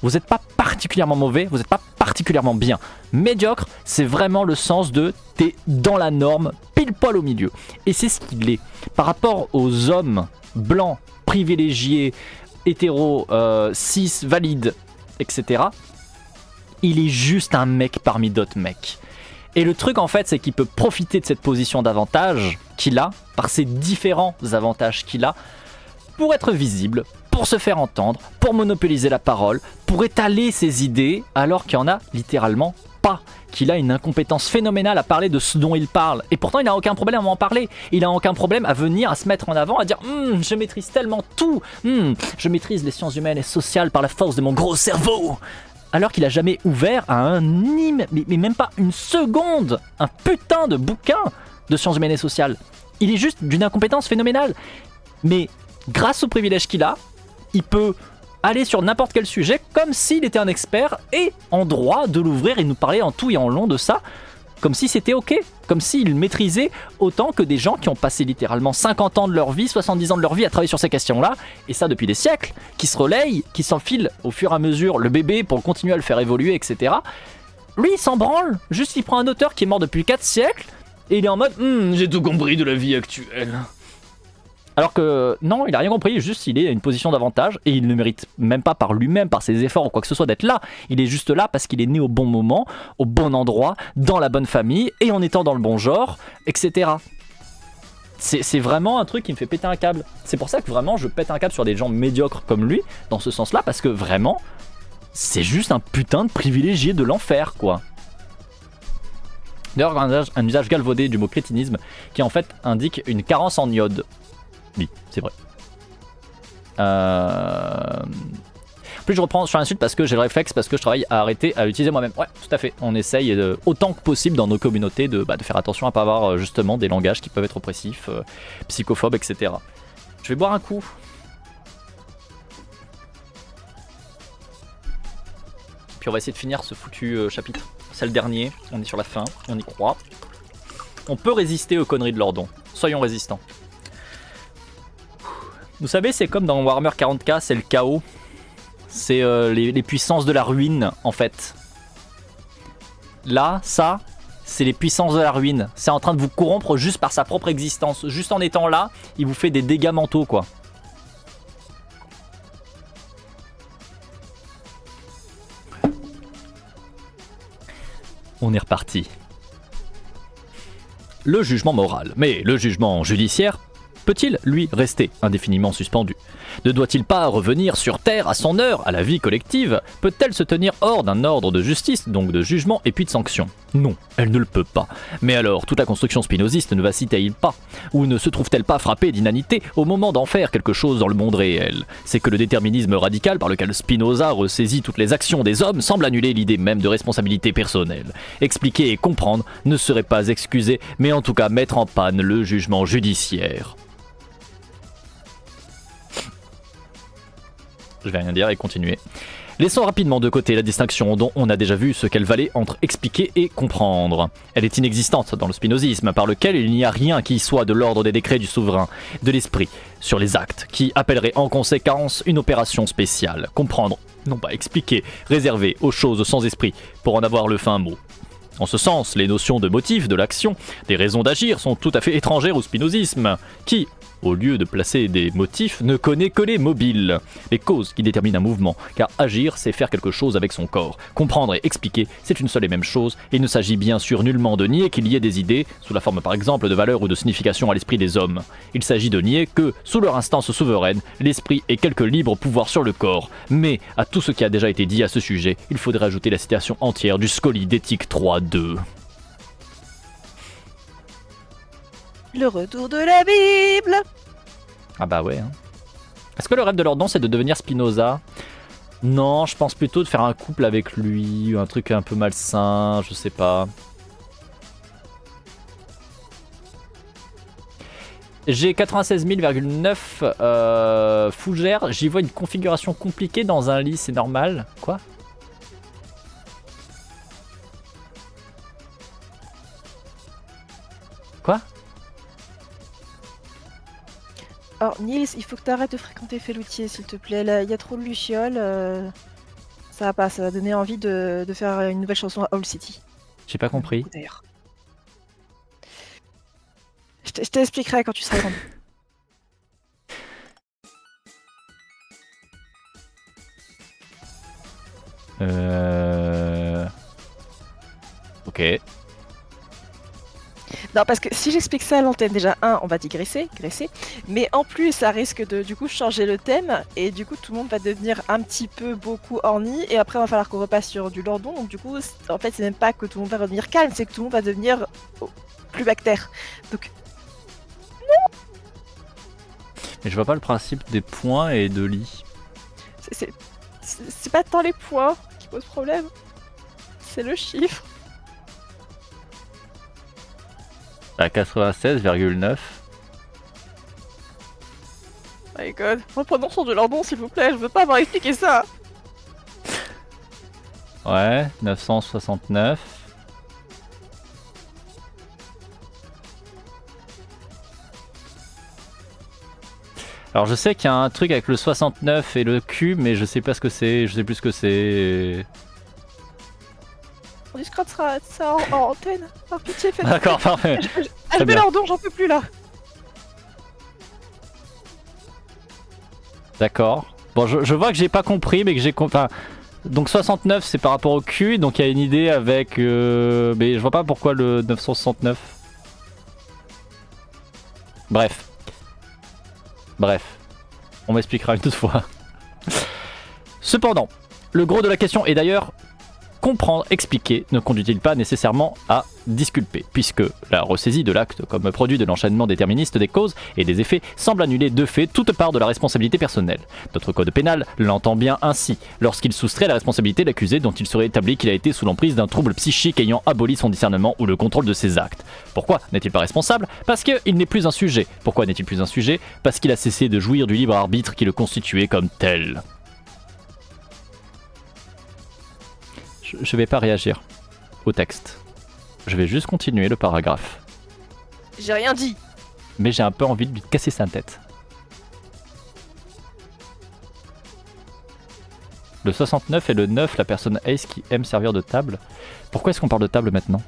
Vous n'êtes pas particulièrement mauvais, vous n'êtes pas particulièrement bien. Médiocre, c'est vraiment le sens de t'es dans la norme, pile poil au milieu. Et c'est ce qu'il est. Par rapport aux hommes blancs, privilégiés, hétéros, cis, valides, etc., il est juste un mec parmi d'autres mecs. Et le truc en fait, c'est qu'il peut profiter de cette position d'avantage qu'il a, par ces différents avantages qu'il a, pour être visible, pour se faire entendre, pour monopoliser la parole, pour étaler ses idées, alors qu'il n'y en a littéralement pas. Qu'il a une incompétence phénoménale à parler de ce dont il parle. Et pourtant, il n'a aucun problème à en parler. Il n'a aucun problème à venir, à se mettre en avant, à dire je maîtrise tellement tout. Je maîtrise les sciences humaines et sociales par la force de mon gros cerveau. Alors qu'il a jamais ouvert à mais même pas une seconde, un putain de bouquin de sciences humaines et sociales. Il est juste d'une incompétence phénoménale. Mais grâce au privilège qu'il a, il peut aller sur n'importe quel sujet comme s'il était un expert et en droit de l'ouvrir et nous parler en tout et en long de ça, comme si c'était ok, comme s'il maîtrisait autant que des gens qui ont passé littéralement 50 ans de leur vie, 70 ans de leur vie à travailler sur ces questions-là, et ça depuis des siècles, qui se relayent, qui s'enfilent au fur et à mesure le bébé pour continuer à le faire évoluer, etc. Lui, il s'en branle, juste il prend un auteur qui est mort depuis 4 siècles, et il est en mode j'ai tout compris de la vie actuelle. Alors que non, il a rien compris, juste il est à une position d'avantage et il ne mérite même pas par lui-même, par ses efforts ou quoi que ce soit d'être là. Il est juste là parce qu'il est né au bon moment, au bon endroit, dans la bonne famille et en étant dans le bon genre, etc. C'est vraiment un truc qui me fait péter un câble. C'est pour ça que vraiment je pète un câble sur des gens médiocres comme lui, dans ce sens-là, parce que vraiment, c'est juste un putain de privilégié de l'enfer, quoi. D'ailleurs, un usage galvaudé du mot crétinisme qui en fait indique une carence en iode. Oui, c'est vrai. Plus je reprends sur l'insulte parce que j'ai le réflexe, parce que je travaille à arrêter à l'utiliser moi-même. Ouais, tout à fait. On essaye autant que possible dans nos communautés de faire attention à pas avoir justement des langages qui peuvent être oppressifs, psychophobes, etc. Je vais boire un coup. Puis on va essayer de finir ce foutu chapitre. C'est le dernier, on est sur la fin, on y croit. On peut résister aux conneries de Lordon. Soyons résistants. Vous savez, c'est comme dans Warhammer 40k, c'est le chaos. C'est les puissances de la ruine, en fait. Là, ça, c'est les puissances de la ruine. C'est en train de vous corrompre juste par sa propre existence. Juste en étant là, il vous fait des dégâts mentaux, quoi. On est reparti. Le jugement moral. Mais le jugement judiciaire peut-il, lui, rester indéfiniment suspendu? Ne doit-il pas revenir sur Terre à son heure, à la vie collective? Peut-elle se tenir hors d'un ordre de justice, donc de jugement et puis de sanction? Non, elle ne le peut pas. Mais alors, toute la construction spinoziste ne vacille-t-elle pas? Ou ne se trouve-t-elle pas frappée d'inanité au moment d'en faire quelque chose dans le monde réel? C'est que le déterminisme radical par lequel Spinoza ressaisit toutes les actions des hommes semble annuler l'idée même de responsabilité personnelle. Expliquer et comprendre ne serait pas excuser, mais en tout cas mettre en panne le jugement judiciaire. Je vais rien dire et continuer. Laissons rapidement de côté la distinction dont on a déjà vu ce qu'elle valait entre expliquer et comprendre. Elle est inexistante dans le spinozisme, par lequel il n'y a rien qui soit de l'ordre des décrets du souverain, de l'esprit, sur les actes, qui appellerait en conséquence une opération spéciale. Comprendre, non pas expliquer, réservé aux choses sans esprit, pour en avoir le fin mot. En ce sens, les notions de motif de l'action, des raisons d'agir sont tout à fait étrangères au spinozisme, qui, au lieu de placer des motifs, ne connaît que les mobiles, les causes qui déterminent un mouvement, car agir, c'est faire quelque chose avec son corps. Comprendre et expliquer, c'est une seule et même chose, et il ne s'agit bien sûr nullement de nier qu'il y ait des idées, sous la forme par exemple de valeurs ou de signification à l'esprit des hommes. Il s'agit de nier que, sous leur instance souveraine, l'esprit ait quelque libre pouvoir sur le corps. Mais, à tout ce qui a déjà été dit à ce sujet, il faudrait ajouter la citation entière du Scoli d'Éthique 3.2. Le retour de la Bible. Ah bah ouais. Hein. Est-ce que le rêve de Lordon c'est de devenir Spinoza? Non, je pense plutôt de faire un couple avec lui, un truc un peu malsain, je sais pas. J'ai 96 000,9 fougères, j'y vois une configuration compliquée dans un lit, c'est normal. Quoi? Quoi? Alors Nils, il faut que tu arrêtes de fréquenter Felloutier, s'il te plaît. Là, il y a trop de lucioles. Ça va pas, ça va donner envie de faire une nouvelle chanson à Owl City. J'ai pas compris. D'ailleurs. Je t'expliquerai quand tu seras grande. Ok. Non, parce que si j'explique ça à l'antenne, déjà, on va digresser, mais en plus, ça risque de, du coup, changer le thème, et du coup, tout le monde va devenir un petit peu beaucoup horny, et après, il va falloir qu'on repasse sur du Lordon, donc du coup, en fait, c'est même pas que tout le monde va redevenir calme, c'est que tout le monde va devenir plus bactère. Donc, Mais je vois pas le principe des points et de lit. c'est pas tant les points qui posent problème, c'est le chiffre. À 96,9. My god, reprenons sur du Lordon, s'il vous plaît, je veux pas avoir expliqué ça. Ouais, 969. Alors je sais qu'il y a un truc avec le 69 et le Q, mais je sais pas ce que c'est, je sais plus ce que c'est. On discutera ça en antenne, par pitié, faites. D'accord, parfait. Je mets Lordon, j'en peux plus là. D'accord. Bon, je vois que j'ai pas compris, mais que j'ai compris. Enfin, donc 69 c'est par rapport au Q, donc il y a une idée avec. Mais je vois pas pourquoi le 969. Bref. On m'expliquera une autre fois. Cependant, le gros de la question est d'ailleurs comprendre, expliquer ne conduit-il pas nécessairement à disculper, puisque la ressaisie de l'acte comme produit de l'enchaînement déterministe des causes et des effets semble annuler de fait toute part de la responsabilité personnelle. Notre code pénal l'entend bien ainsi, lorsqu'il soustrait la responsabilité de l'accusé dont il serait établi qu'il a été sous l'emprise d'un trouble psychique ayant aboli son discernement ou le contrôle de ses actes. Pourquoi n'est-il pas responsable? Parce qu'il n'est plus un sujet. Pourquoi n'est-il plus un sujet? Parce qu'il a cessé de jouir du libre arbitre qui le constituait comme tel. Je vais pas réagir au texte. Je vais juste continuer le paragraphe. J'ai rien dit. Mais j'ai un peu envie de lui casser sa tête. Le 69 et le 9, la personne Ace qui aime servir de table. Pourquoi est-ce qu'on parle de table maintenant?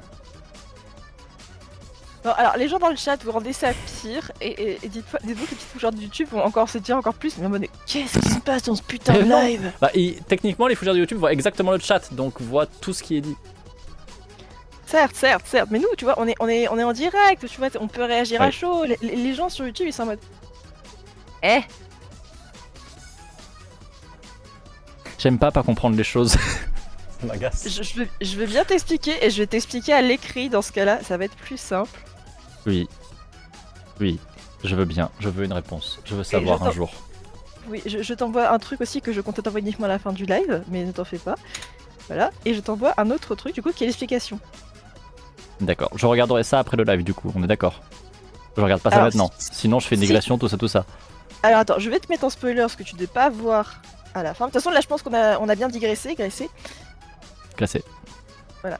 Bon, alors, les gens dans le chat, vous rendez ça pire, et dites-vous que les petites fougères de YouTube vont encore se dire encore plus, mais en mode, qu'est-ce qui se passe dans ce putain de live? Bah, techniquement, les fougères de YouTube voient exactement le chat, donc voient tout ce qui est dit. Certes, mais nous, tu vois, on est en direct, tu vois, on peut réagir à Ouais. chaud, les gens sur YouTube, ils sont en mode... Eh, J'aime pas comprendre les choses. Ça m'agace. je veux bien t'expliquer, et je vais t'expliquer à l'écrit dans ce cas-là, ça va être plus simple. Oui, je veux bien, je veux une réponse. Je veux savoir un jour. Oui, je t'envoie un truc aussi que je comptais t'envoyer uniquement à la fin du live, mais ne t'en fais pas. Voilà, et je t'envoie un autre truc du coup qui est l'explication. D'accord, je regarderai ça après le live du coup, on est d'accord. Je regarde pas ça Alors, maintenant, sinon je fais une digression, tout ça. Alors attends, je vais te mettre en spoiler ce que tu ne devais pas voir à la fin. De toute façon, là je pense qu'on a bien digressé, Classé. Voilà.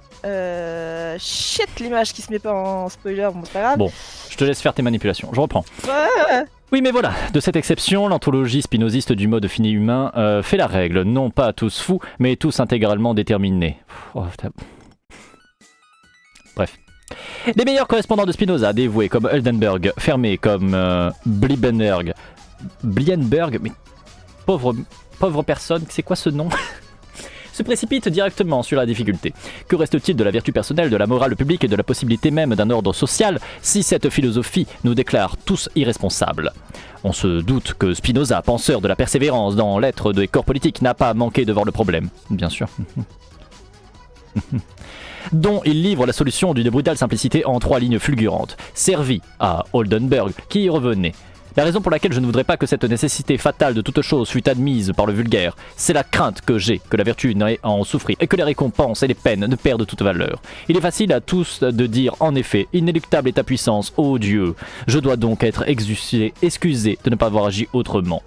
Shit, l'image qui se met pas en spoiler, bon c'est pas grave. Bon, je te laisse faire tes manipulations, je reprends. Ouais. Oui mais voilà, de cette exception, l'anthologie spinoziste du mode fini humain fait la règle, non pas tous fous, mais tous intégralement déterminés. Bref. Les meilleurs correspondants de Spinoza, dévoués comme Eldenberg, fermés comme Blienberg, mais pauvre personne, c'est quoi ce nom? Se précipite directement sur la difficulté. Que reste-t-il de la vertu personnelle, de la morale publique et de la possibilité même d'un ordre social si cette philosophie nous déclare tous irresponsables? On se doute que Spinoza, penseur de la persévérance dans l'être des corps politiques, n'a pas manqué de voir le problème, bien sûr. dont il livre la solution d'une brutale simplicité en 3 lignes fulgurantes, servie à Oldenburg qui y revenait. La raison pour laquelle je ne voudrais pas que cette nécessité fatale de toute chose fût admise par le vulgaire, c'est la crainte que j'ai que la vertu n'ait à en souffrir et que les récompenses et les peines ne perdent toute valeur. Il est facile à tous de dire en effet, inéluctable est ta puissance, ô Dieu. Je dois donc être excusé de ne pas avoir agi autrement.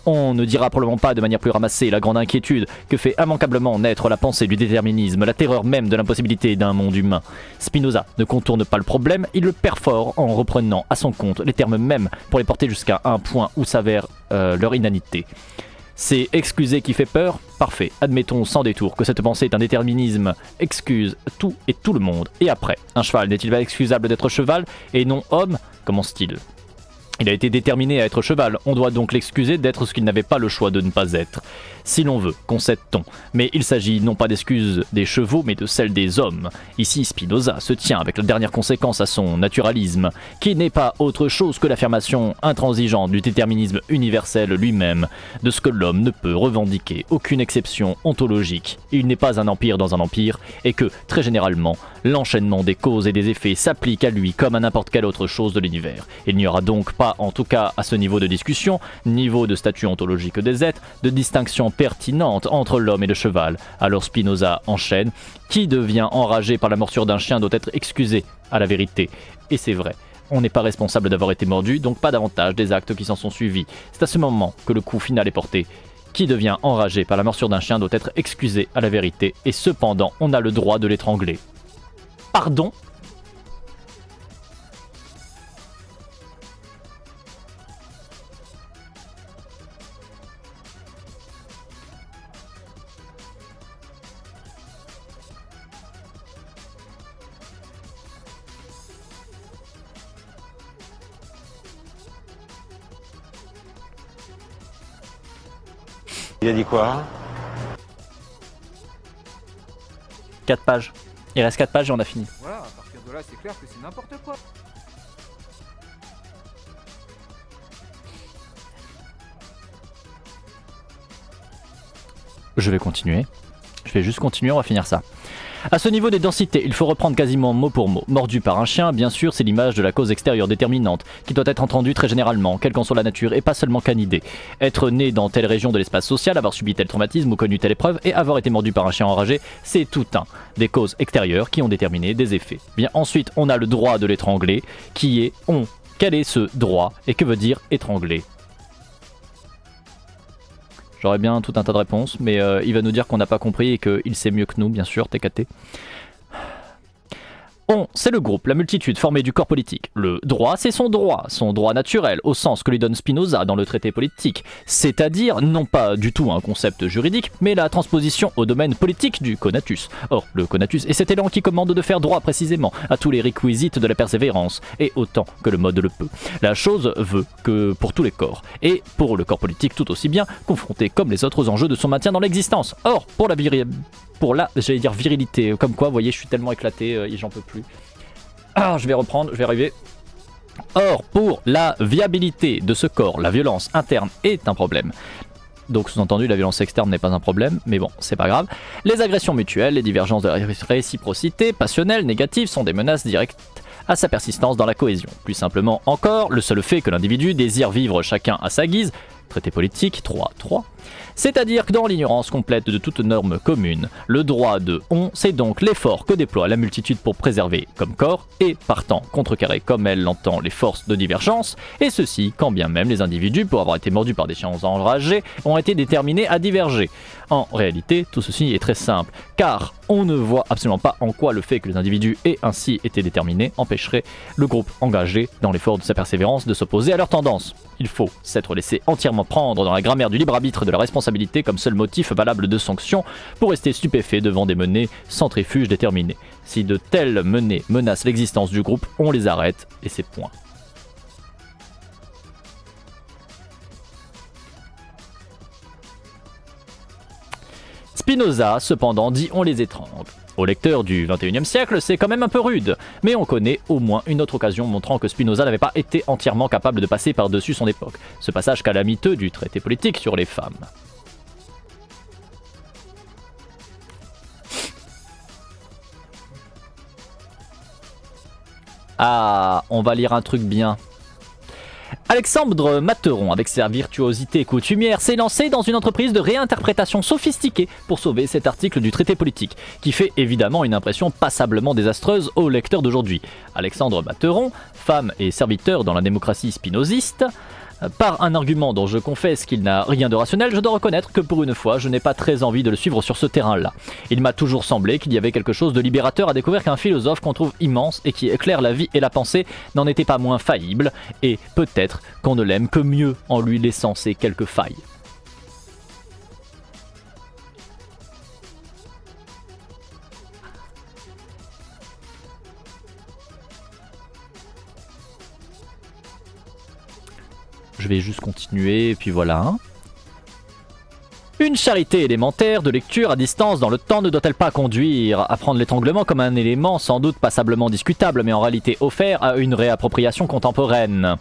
On ne dira probablement pas de manière plus ramassée la grande inquiétude que fait immanquablement naître la pensée du déterminisme, la terreur même de l'impossibilité d'un monde humain. Spinoza ne contourne pas le problème, il le perfore en reprenant à son compte les termes mêmes pour les porter jusqu'à un point où s'avère leur inanité. C'est excuser qui fait peur? Parfait, admettons sans détour que cette pensée est un déterminisme excuse tout et tout le monde. Et après, un cheval n'est-il pas excusable d'être cheval et non homme? Commence-t-il? Il a été déterminé à être cheval, on doit donc l'excuser d'être ce qu'il n'avait pas le choix de ne pas être. Si l'on veut, concède-t-on. Mais il s'agit non pas d'excuses des chevaux, mais de celles des hommes. Ici, Spinoza se tient avec la dernière conséquence à son naturalisme, qui n'est pas autre chose que l'affirmation intransigeante du déterminisme universel lui-même, de ce que l'homme ne peut revendiquer aucune exception ontologique. Il n'est pas un empire dans un empire, et que, très généralement, l'enchaînement des causes et des effets s'applique à lui comme à n'importe quelle autre chose de l'univers. Il n'y aura donc pas, en tout cas à ce niveau de discussion, niveau de statut ontologique des êtres, de distinction pertinente entre l'homme et le cheval. Alors Spinoza enchaîne, qui devient enragé par la morsure d'un chien doit être excusé à la vérité. Et c'est vrai. On n'est pas responsable d'avoir été mordu, donc pas davantage des actes qui s'en sont suivis. C'est à ce moment que le coup final est porté. Qui devient enragé par la morsure d'un chien doit être excusé à la vérité, et cependant on a le droit de l'étrangler. Pardon ? Il a dit quoi? 4 pages. Il reste 4 pages et on a fini. Voilà, à partir de là, c'est clair que c'est n'importe quoi. Je vais continuer. Je vais juste continuer, on va finir ça. À ce niveau des densités, il faut reprendre quasiment mot pour mot. Mordu par un chien, bien sûr, c'est l'image de la cause extérieure déterminante, qui doit être entendue très généralement, quelle qu'en soit la nature, et pas seulement qu'une idée. Être né dans telle région de l'espace social, avoir subi tel traumatisme ou connu telle épreuve, et avoir été mordu par un chien enragé, c'est tout un. Des causes extérieures qui ont déterminé des effets. Bien ensuite, on a le droit de l'étrangler, qui est on. Quel est ce droit, et que veut dire étrangler? J'aurais bien tout un tas de réponses, mais il va nous dire qu'on n'a pas compris et qu'il sait mieux que nous, bien sûr, TKT. On, c'est le groupe, la multitude formée du corps politique. Le droit, c'est son droit naturel, au sens que lui donne Spinoza dans le traité politique. C'est-à-dire, non pas du tout un concept juridique, mais la transposition au domaine politique du conatus. Or, le conatus est cet élan qui commande de faire droit précisément à tous les réquisites de la persévérance, et autant que le mode le peut. La chose veut que pour tous les corps, et pour le corps politique tout aussi bien, confronté comme les autres aux enjeux de son maintien dans l'existence. Or, pour la virilité, comme quoi, vous voyez, je suis tellement éclaté, et j'en peux plus. Alors, je vais reprendre, je vais arriver. Or, pour la viabilité de ce corps, la violence interne est un problème. Donc, sous-entendu, la violence externe n'est pas un problème, mais bon, c'est pas grave. Les agressions mutuelles, les divergences de la réciprocité passionnelle, négatives, sont des menaces directes à sa persistance dans la cohésion. Plus simplement encore, le seul fait que l'individu désire vivre chacun à sa guise, traité politique 3.3, c'est-à-dire que dans l'ignorance complète de toute norme commune, le droit de on, c'est donc l'effort que déploie la multitude pour préserver comme corps, et partant contrecarrer comme elle l'entend les forces de divergence, et ceci quand bien même les individus, pour avoir été mordus par des chiens enragés, ont été déterminés à diverger. En réalité, tout ceci est très simple, car on ne voit absolument pas en quoi le fait que les individus aient ainsi été déterminés empêcherait le groupe engagé dans l'effort de sa persévérance de s'opposer à leur tendance. Il faut s'être laissé entièrement prendre dans la grammaire du libre arbitre et de la responsabilité comme seul motif valable de sanction pour rester stupéfait devant des menées centrifuges déterminées. Si de telles menées menacent l'existence du groupe, on les arrête et c'est point. Spinoza, cependant, dit on les étrangle. Au lecteur du XXIe siècle, c'est quand même un peu rude, mais on connaît au moins une autre occasion montrant que Spinoza n'avait pas été entièrement capable de passer par-dessus son époque, ce passage calamiteux du traité politique sur les femmes. Ah, on va lire un truc bien. Alexandre Materon, avec sa virtuosité coutumière, s'est lancé dans une entreprise de réinterprétation sophistiquée pour sauver cet article du traité politique, qui fait évidemment une impression passablement désastreuse aux lecteurs d'aujourd'hui. Alexandre Materon, femme et serviteur dans la démocratie spinoziste, par un argument dont je confesse qu'il n'a rien de rationnel, je dois reconnaître que pour une fois, je n'ai pas très envie de le suivre sur ce terrain-là. Il m'a toujours semblé qu'il y avait quelque chose de libérateur à découvrir qu'un philosophe qu'on trouve immense et qui éclaire la vie et la pensée n'en était pas moins faillible, et peut-être qu'on ne l'aime que mieux en lui laissant ses quelques failles. Je vais juste continuer, et puis voilà. Hein. Une charité élémentaire de lecture à distance dans le temps ne doit-elle pas conduire à prendre l'étranglement comme un élément sans doute passablement discutable, mais en réalité offert à une réappropriation contemporaine?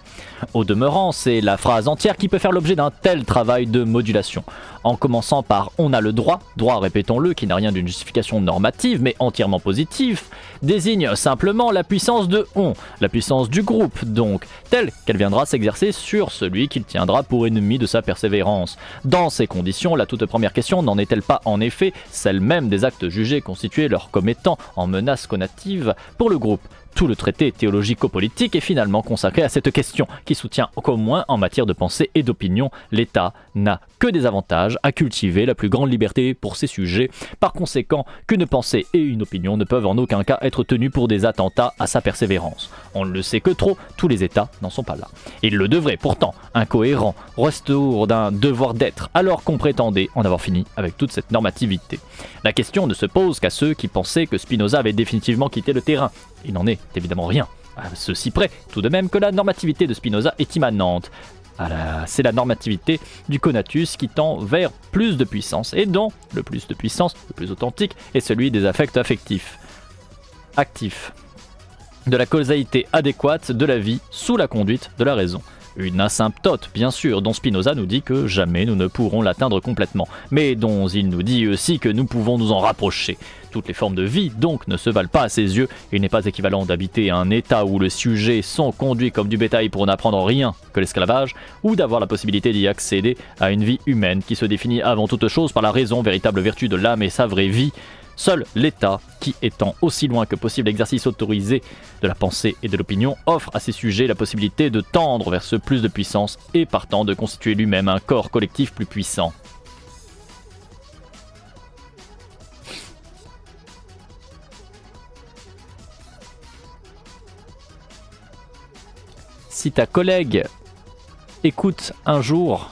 Au demeurant, c'est la phrase entière qui peut faire l'objet d'un tel travail de modulation. En commençant par « on a le droit », répétons-le, qui n'a rien d'une justification normative, mais entièrement positif, désigne simplement la puissance de « on », la puissance du groupe, donc, telle qu'elle viendra s'exercer sur celui qu'il tiendra pour ennemi de sa persévérance. Dans ces conditions, la toute première question n'en est-elle pas en effet celle même des actes jugés constitués leur commettant en menace conative pour le groupe? Tout le traité théologico-politique est finalement consacré à cette question, qui soutient qu'au moins en matière de pensée et d'opinion, l'État n'a que des avantages à cultiver la plus grande liberté pour ses sujets. Par conséquent, qu'une pensée et une opinion ne peuvent en aucun cas être tenues pour des attentats à sa persévérance. On ne le sait que trop, tous les États n'en sont pas là. Ils le devraient pourtant, incohérent, retour d'un devoir d'être, alors qu'on prétendait en avoir fini avec toute cette normativité. La question ne se pose qu'à ceux qui pensaient que Spinoza avait définitivement quitté le terrain. Il n'en est évidemment rien, à ceci près, tout de même que la normativité de Spinoza est immanente. C'est la normativité du conatus qui tend vers plus de puissance, et dont le plus de puissance, le plus authentique, est celui des affects affectifs. Actifs. De la causalité adéquate de la vie sous la conduite de la raison. Une asymptote, bien sûr, dont Spinoza nous dit que jamais nous ne pourrons l'atteindre complètement, mais dont il nous dit aussi que nous pouvons nous en rapprocher. Toutes les formes de vie, donc, ne se valent pas à ses yeux. Il n'est pas équivalent d'habiter un état où les sujets sont conduits comme du bétail pour n'apprendre rien que l'esclavage, ou d'avoir la possibilité d'y accéder à une vie humaine qui se définit avant toute chose par la raison, véritable vertu de l'âme et sa vraie vie. Seul l'État, qui étant aussi loin que possible l'exercice autorisé de la pensée et de l'opinion, offre à ses sujets la possibilité de tendre vers ce plus de puissance et partant de constituer lui-même un corps collectif plus puissant. Si ta collègue écoute un jour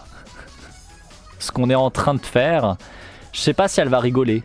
ce qu'on est en train de faire, je sais pas si elle va rigoler.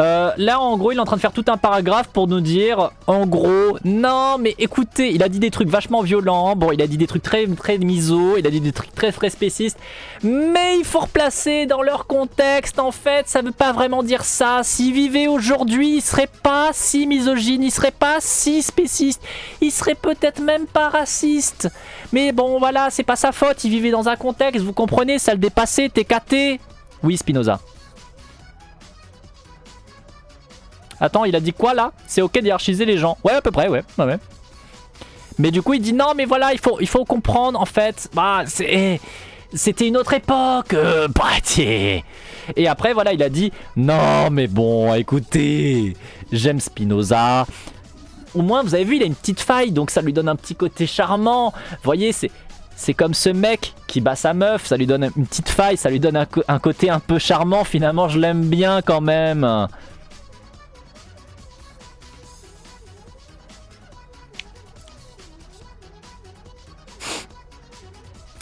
Là en gros il est en train de faire tout un paragraphe pour nous dire en gros non mais écoutez, il a dit des trucs vachement violents, bon il a dit des trucs très miso, il a dit des trucs très spécistes, mais il faut replacer dans leur contexte. En fait ça veut pas vraiment dire ça. S'il vivait aujourd'hui il serait pas si misogyne, il serait pas si spéciste, il serait peut-être même pas raciste, mais bon voilà c'est pas sa faute, il vivait dans un contexte, vous comprenez, ça le dépassait, TKT. Oui Spinoza. Attends, il a dit quoi là? C'est ok d'hierarchiser les gens. Ouais, à peu près, ouais. Mais du coup, il dit non, mais voilà, il faut comprendre en fait. Bah, c'était une autre époque. Et après, voilà, il a dit non, mais bon, écoutez, j'aime Spinoza. Au moins, vous avez vu, il a une petite faille, donc ça lui donne un petit côté charmant. Vous voyez, c'est comme ce mec qui bat sa meuf, ça lui donne une petite faille, ça lui donne un côté un peu charmant. Finalement, je l'aime bien quand même.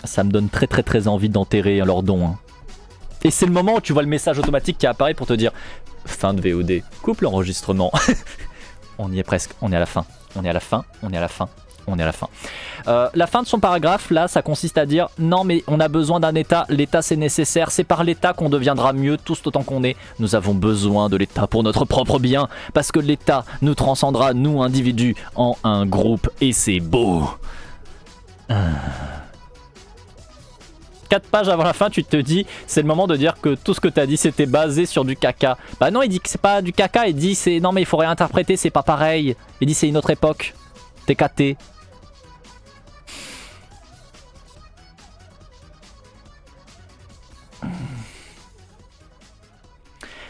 Ça me donne très envie d'enterrer leur don. Hein. Et c'est le moment où tu vois le message automatique qui apparaît pour te dire fin de VOD, coupe l'enregistrement. On y est presque, on est à la fin. La fin de son paragraphe, là, ça consiste à dire non mais on a besoin d'un État, l'État c'est nécessaire, c'est par l'État qu'on deviendra mieux tous autant qu'on est. Nous avons besoin de l'État pour notre propre bien, parce que l'État nous transcendra, nous individus, en un groupe, et c'est beau. 4 pages avant la fin, tu te dis, c'est le moment de dire que tout ce que t'as dit, c'était basé sur du caca. Bah non, il dit que c'est pas du caca, il dit, c'est non mais il faut réinterpréter, c'est pas pareil. Il dit, c'est une autre époque. TKT.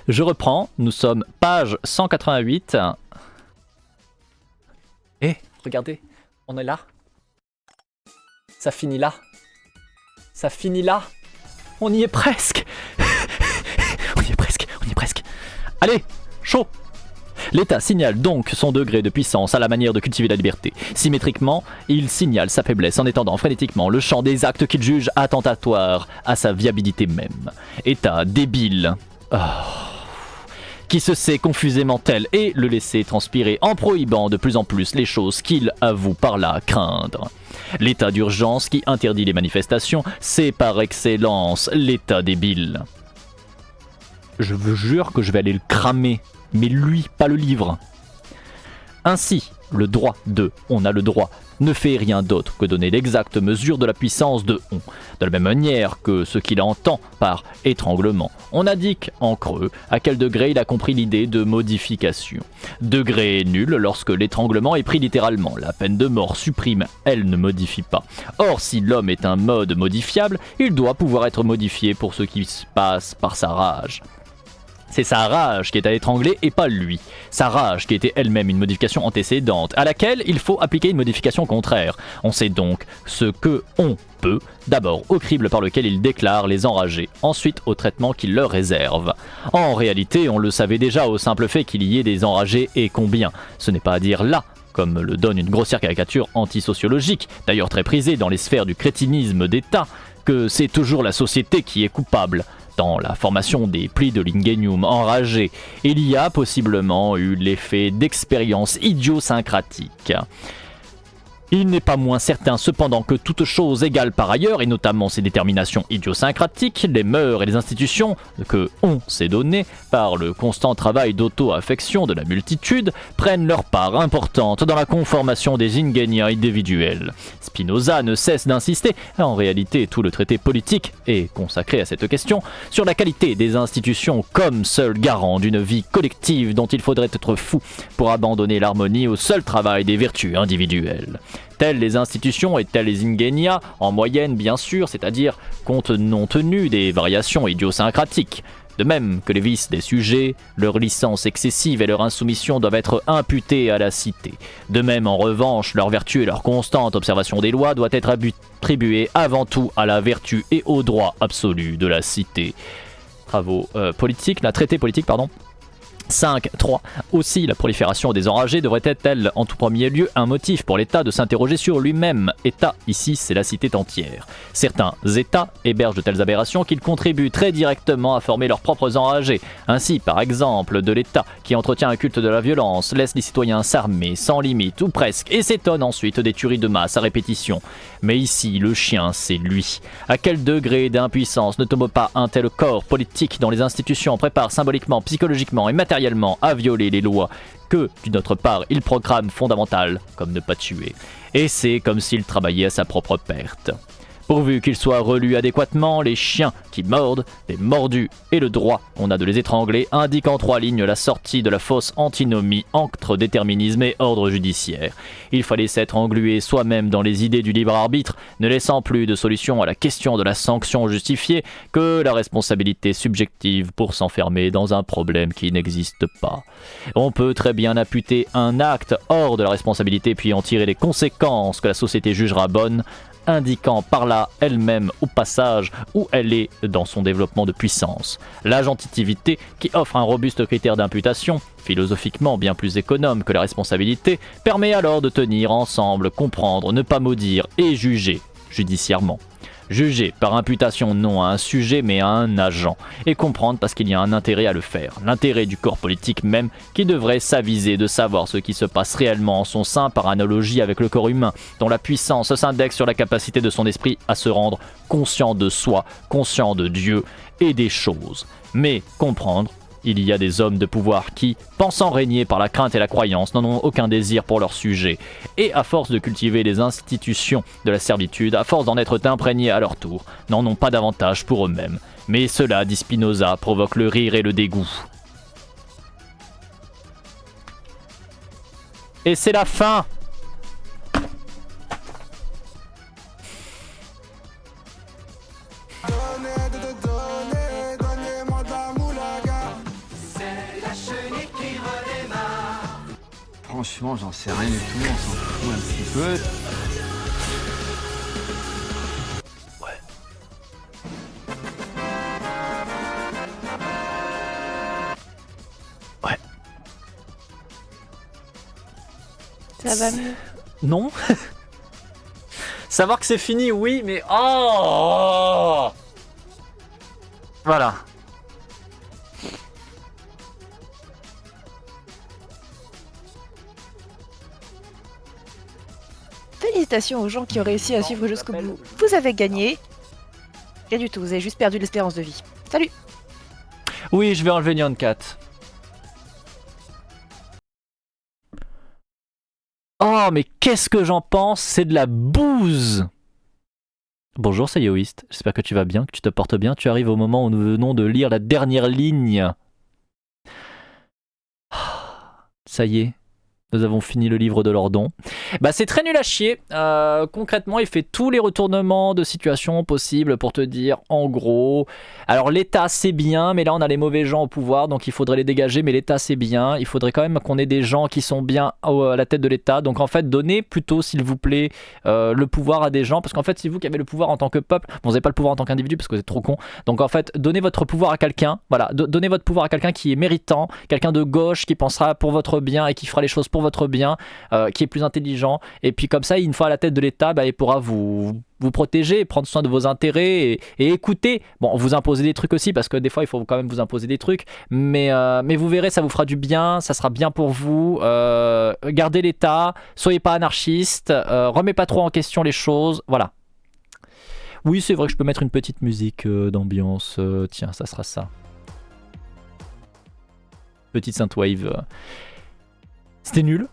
Je reprends, nous sommes page 188. Eh, regardez, on est là. Ça finit là. Ça finit là. On y est presque. On y est presque, on y est presque. Allez, chaud. L'État signale donc son degré de puissance à la manière de cultiver la liberté. Symétriquement, il signale sa faiblesse en étendant frénétiquement le champ des actes qu'il juge attentatoires à sa viabilité même. État débile. Oh. Qui se sait confusément tel et le laisser transpirer en prohibant de plus en plus les choses qu'il avoue par là craindre. L'état d'urgence qui interdit les manifestations, c'est par excellence l'état débile. Je vous jure que je vais aller le cramer, mais lui, pas le livre. Ainsi, le droit de « on a le droit » ne fait rien d'autre que donner l'exacte mesure de la puissance de « on », de la même manière que ce qu'il entend par « étranglement ». On indique en creux à quel degré il a compris l'idée de modification. Degré nul lorsque l'étranglement est pris littéralement. La peine de mort supprime, elle ne modifie pas. Or, si l'homme est un mode modifiable, il doit pouvoir être modifié pour ce qui se passe par sa rage. C'est sa rage qui est à étrangler et pas lui. Sa rage qui était elle-même une modification antécédente, à laquelle il faut appliquer une modification contraire. On sait donc ce que on peut, d'abord au crible par lequel il déclare les enragés, ensuite au traitement qu'il leur réserve. En réalité, on le savait déjà au simple fait qu'il y ait des enragés et combien. Ce n'est pas à dire là, comme le donne une grossière caricature antisociologique, d'ailleurs très prisée dans les sphères du crétinisme d'État, que c'est toujours la société qui est coupable. Dans la formation des plis de l'Ingenium enragés, il y a possiblement eu l'effet d'expérience idiosyncratique. Il n'est pas moins certain cependant que toute chose égale par ailleurs, et notamment ses déterminations idiosyncratiques, les mœurs et les institutions que on s'est données par le constant travail d'auto-affection de la multitude, prennent leur part importante dans la conformation des ingénia individuels. Spinoza ne cesse d'insister, en réalité tout le traité politique est consacré à cette question, sur la qualité des institutions comme seul garant d'une vie collective dont il faudrait être fou pour abandonner l'harmonie au seul travail des vertus individuelles. Telles les institutions et telles les ingénia, en moyenne bien sûr, c'est-à-dire compte non tenu des variations idiosyncratiques. De même que les vices des sujets, leur licence excessive et leur insoumission doivent être imputées à la cité. De même en revanche, leur vertu et leur constante observation des lois doivent être attribuées avant tout à la vertu et au droit absolu de la cité. Travaux politiques, traité politique, pardon. 5.3. Aussi, la prolifération des enragés devrait-elle en tout premier lieu un motif pour l'État de s'interroger sur lui-même. État, ici, c'est la cité entière. Certains États hébergent de telles aberrations qu'ils contribuent très directement à former leurs propres enragés. Ainsi, par exemple, de l'État qui entretient un culte de la violence, laisse les citoyens s'armer sans limite ou presque et s'étonne ensuite des tueries de masse à répétition. Mais ici, le chien, c'est lui. À quel degré d'impuissance ne tombe pas un tel corps politique dont les institutions préparent symboliquement, psychologiquement et matériellement à violer les lois que, d'une autre part, il proclame fondamentales, comme ne pas tuer. Et c'est comme s'il travaillait à sa propre perte. Pourvu qu'il soit relu adéquatement, les chiens qui mordent, les mordus et le droit, on a de les étrangler, indiquent en 3 lignes la sortie de la fausse antinomie entre déterminisme et ordre judiciaire. Il fallait s'être englué soi-même dans les idées du libre arbitre, ne laissant plus de solution à la question de la sanction justifiée que la responsabilité subjective pour s'enfermer dans un problème qui n'existe pas. On peut très bien imputer un acte hors de la responsabilité puis en tirer les conséquences que la société jugera bonnes, indiquant par là elle-même au passage où elle est dans son développement de puissance. L'agentivité, qui offre un robuste critère d'imputation, philosophiquement bien plus économe que la responsabilité, permet alors de tenir ensemble, comprendre, ne pas maudire et juger judiciairement. Juger par imputation non à un sujet mais à un agent, et comprendre parce qu'il y a un intérêt à le faire, l'intérêt du corps politique même qui devrait s'aviser de savoir ce qui se passe réellement en son sein par analogie avec le corps humain, dont la puissance s'indexe sur la capacité de son esprit à se rendre conscient de soi, conscient de Dieu et des choses. Mais comprendre, Il y a des hommes de pouvoir qui, pensant régner par la crainte et la croyance, n'en ont aucun désir pour leur sujet. Et à force de cultiver les institutions de la servitude, à force d'en être imprégnés à leur tour, n'en ont pas davantage pour eux-mêmes. Mais cela, dit Spinoza, provoque le rire et le dégoût. Et c'est la fin. Franchement, j'en sais rien du tout, on s'en fout un petit peu. Ouais. Ça va mieux. Non. Savoir que c'est fini, oui, mais oh. Voilà. Félicitations aux gens qui ont réussi à suivre jusqu'au bout. Vous avez gagné. Rien du tout, vous avez juste perdu l'espérance de vie. Salut. Oui, je vais enlever Nyan Cat. Oh, mais qu'est-ce que j'en pense? C'est de la bouse. Bonjour, c'est Yoist. J'espère que tu vas bien, que tu te portes bien. Tu arrives au moment où nous venons de lire la dernière ligne. Ça y est. Nous avons fini le livre de Lordon. Bah c'est très nul à chier. Concrètement, il fait tous les retournements de situation possibles pour te dire, en gros, alors l'État c'est bien, mais là on a les mauvais gens au pouvoir, donc il faudrait les dégager, mais l'État c'est bien. Il faudrait quand même qu'on ait des gens qui sont bien à la tête de l'État. Donc en fait, donnez plutôt, s'il vous plaît, le pouvoir à des gens, parce qu'en fait, c'est vous qui avez le pouvoir en tant que peuple. Bon, vous n'avez pas le pouvoir en tant qu'individu, parce que vous êtes trop con. Donc en fait, donnez votre pouvoir à quelqu'un. Voilà, donnez votre pouvoir à quelqu'un qui est méritant, quelqu'un de gauche qui pensera pour votre bien et qui fera les choses pour votre bien, qui est plus intelligent, et puis comme ça, une fois à la tête de l'État, bah, il pourra vous protéger, prendre soin de vos intérêts et écouter. Bon, vous imposer des trucs aussi, parce que des fois il faut quand même vous imposer des trucs, mais vous verrez, ça vous fera du bien, ça sera bien pour vous. Gardez l'État, soyez pas anarchiste, remettez pas trop en question les choses, voilà. Oui, c'est vrai que je peux mettre une petite musique d'ambiance, tiens, ça sera ça. Petite synthwave. C'était nul.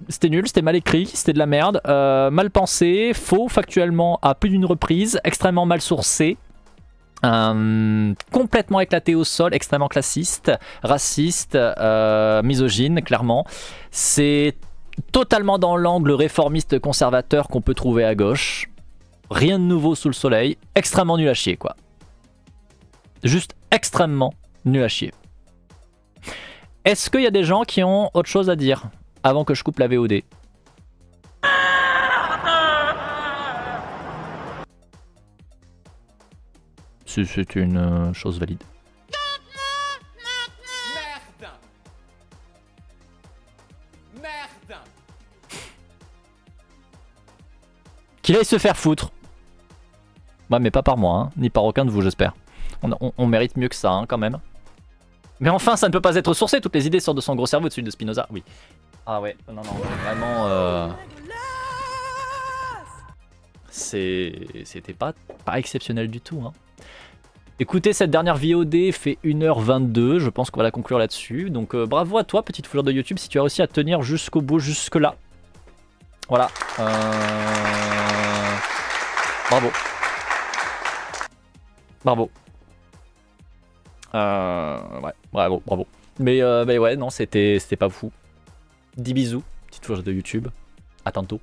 C'était mal écrit, c'était de la merde, mal pensé, faux factuellement à plus d'une reprise, extrêmement mal sourcé, complètement éclaté au sol, extrêmement classiste, raciste, misogyne, clairement. C'est totalement dans l'angle réformiste conservateur qu'on peut trouver à gauche. Rien de nouveau sous le soleil, extrêmement nul à chier, quoi. Juste extrêmement nul à chier. Est-ce qu'il y a des gens qui ont autre chose à dire avant que je coupe la VOD? C'est une chose valide. Merde. Qu'il aille se faire foutre. Ouais, mais pas par moi, hein, ni par aucun de vous, j'espère. On mérite mieux que ça, hein, quand même. Mais enfin, ça ne peut pas être sourcé, toutes les idées sortent de son gros cerveau de celui de Spinoza, oui. Ah ouais, non, vraiment... C'était pas exceptionnel du tout, hein. Écoutez, cette dernière VOD fait 1h22, je pense qu'on va la conclure là-dessus. Donc bravo à toi, petite foulure de YouTube, si tu as réussi à tenir jusqu'au bout, jusque-là. Voilà. Bravo. Bravo. Ouais, bravo. Mais ouais, non, c'était pas fou. 10 bisous, petite fourche de YouTube. À tantôt.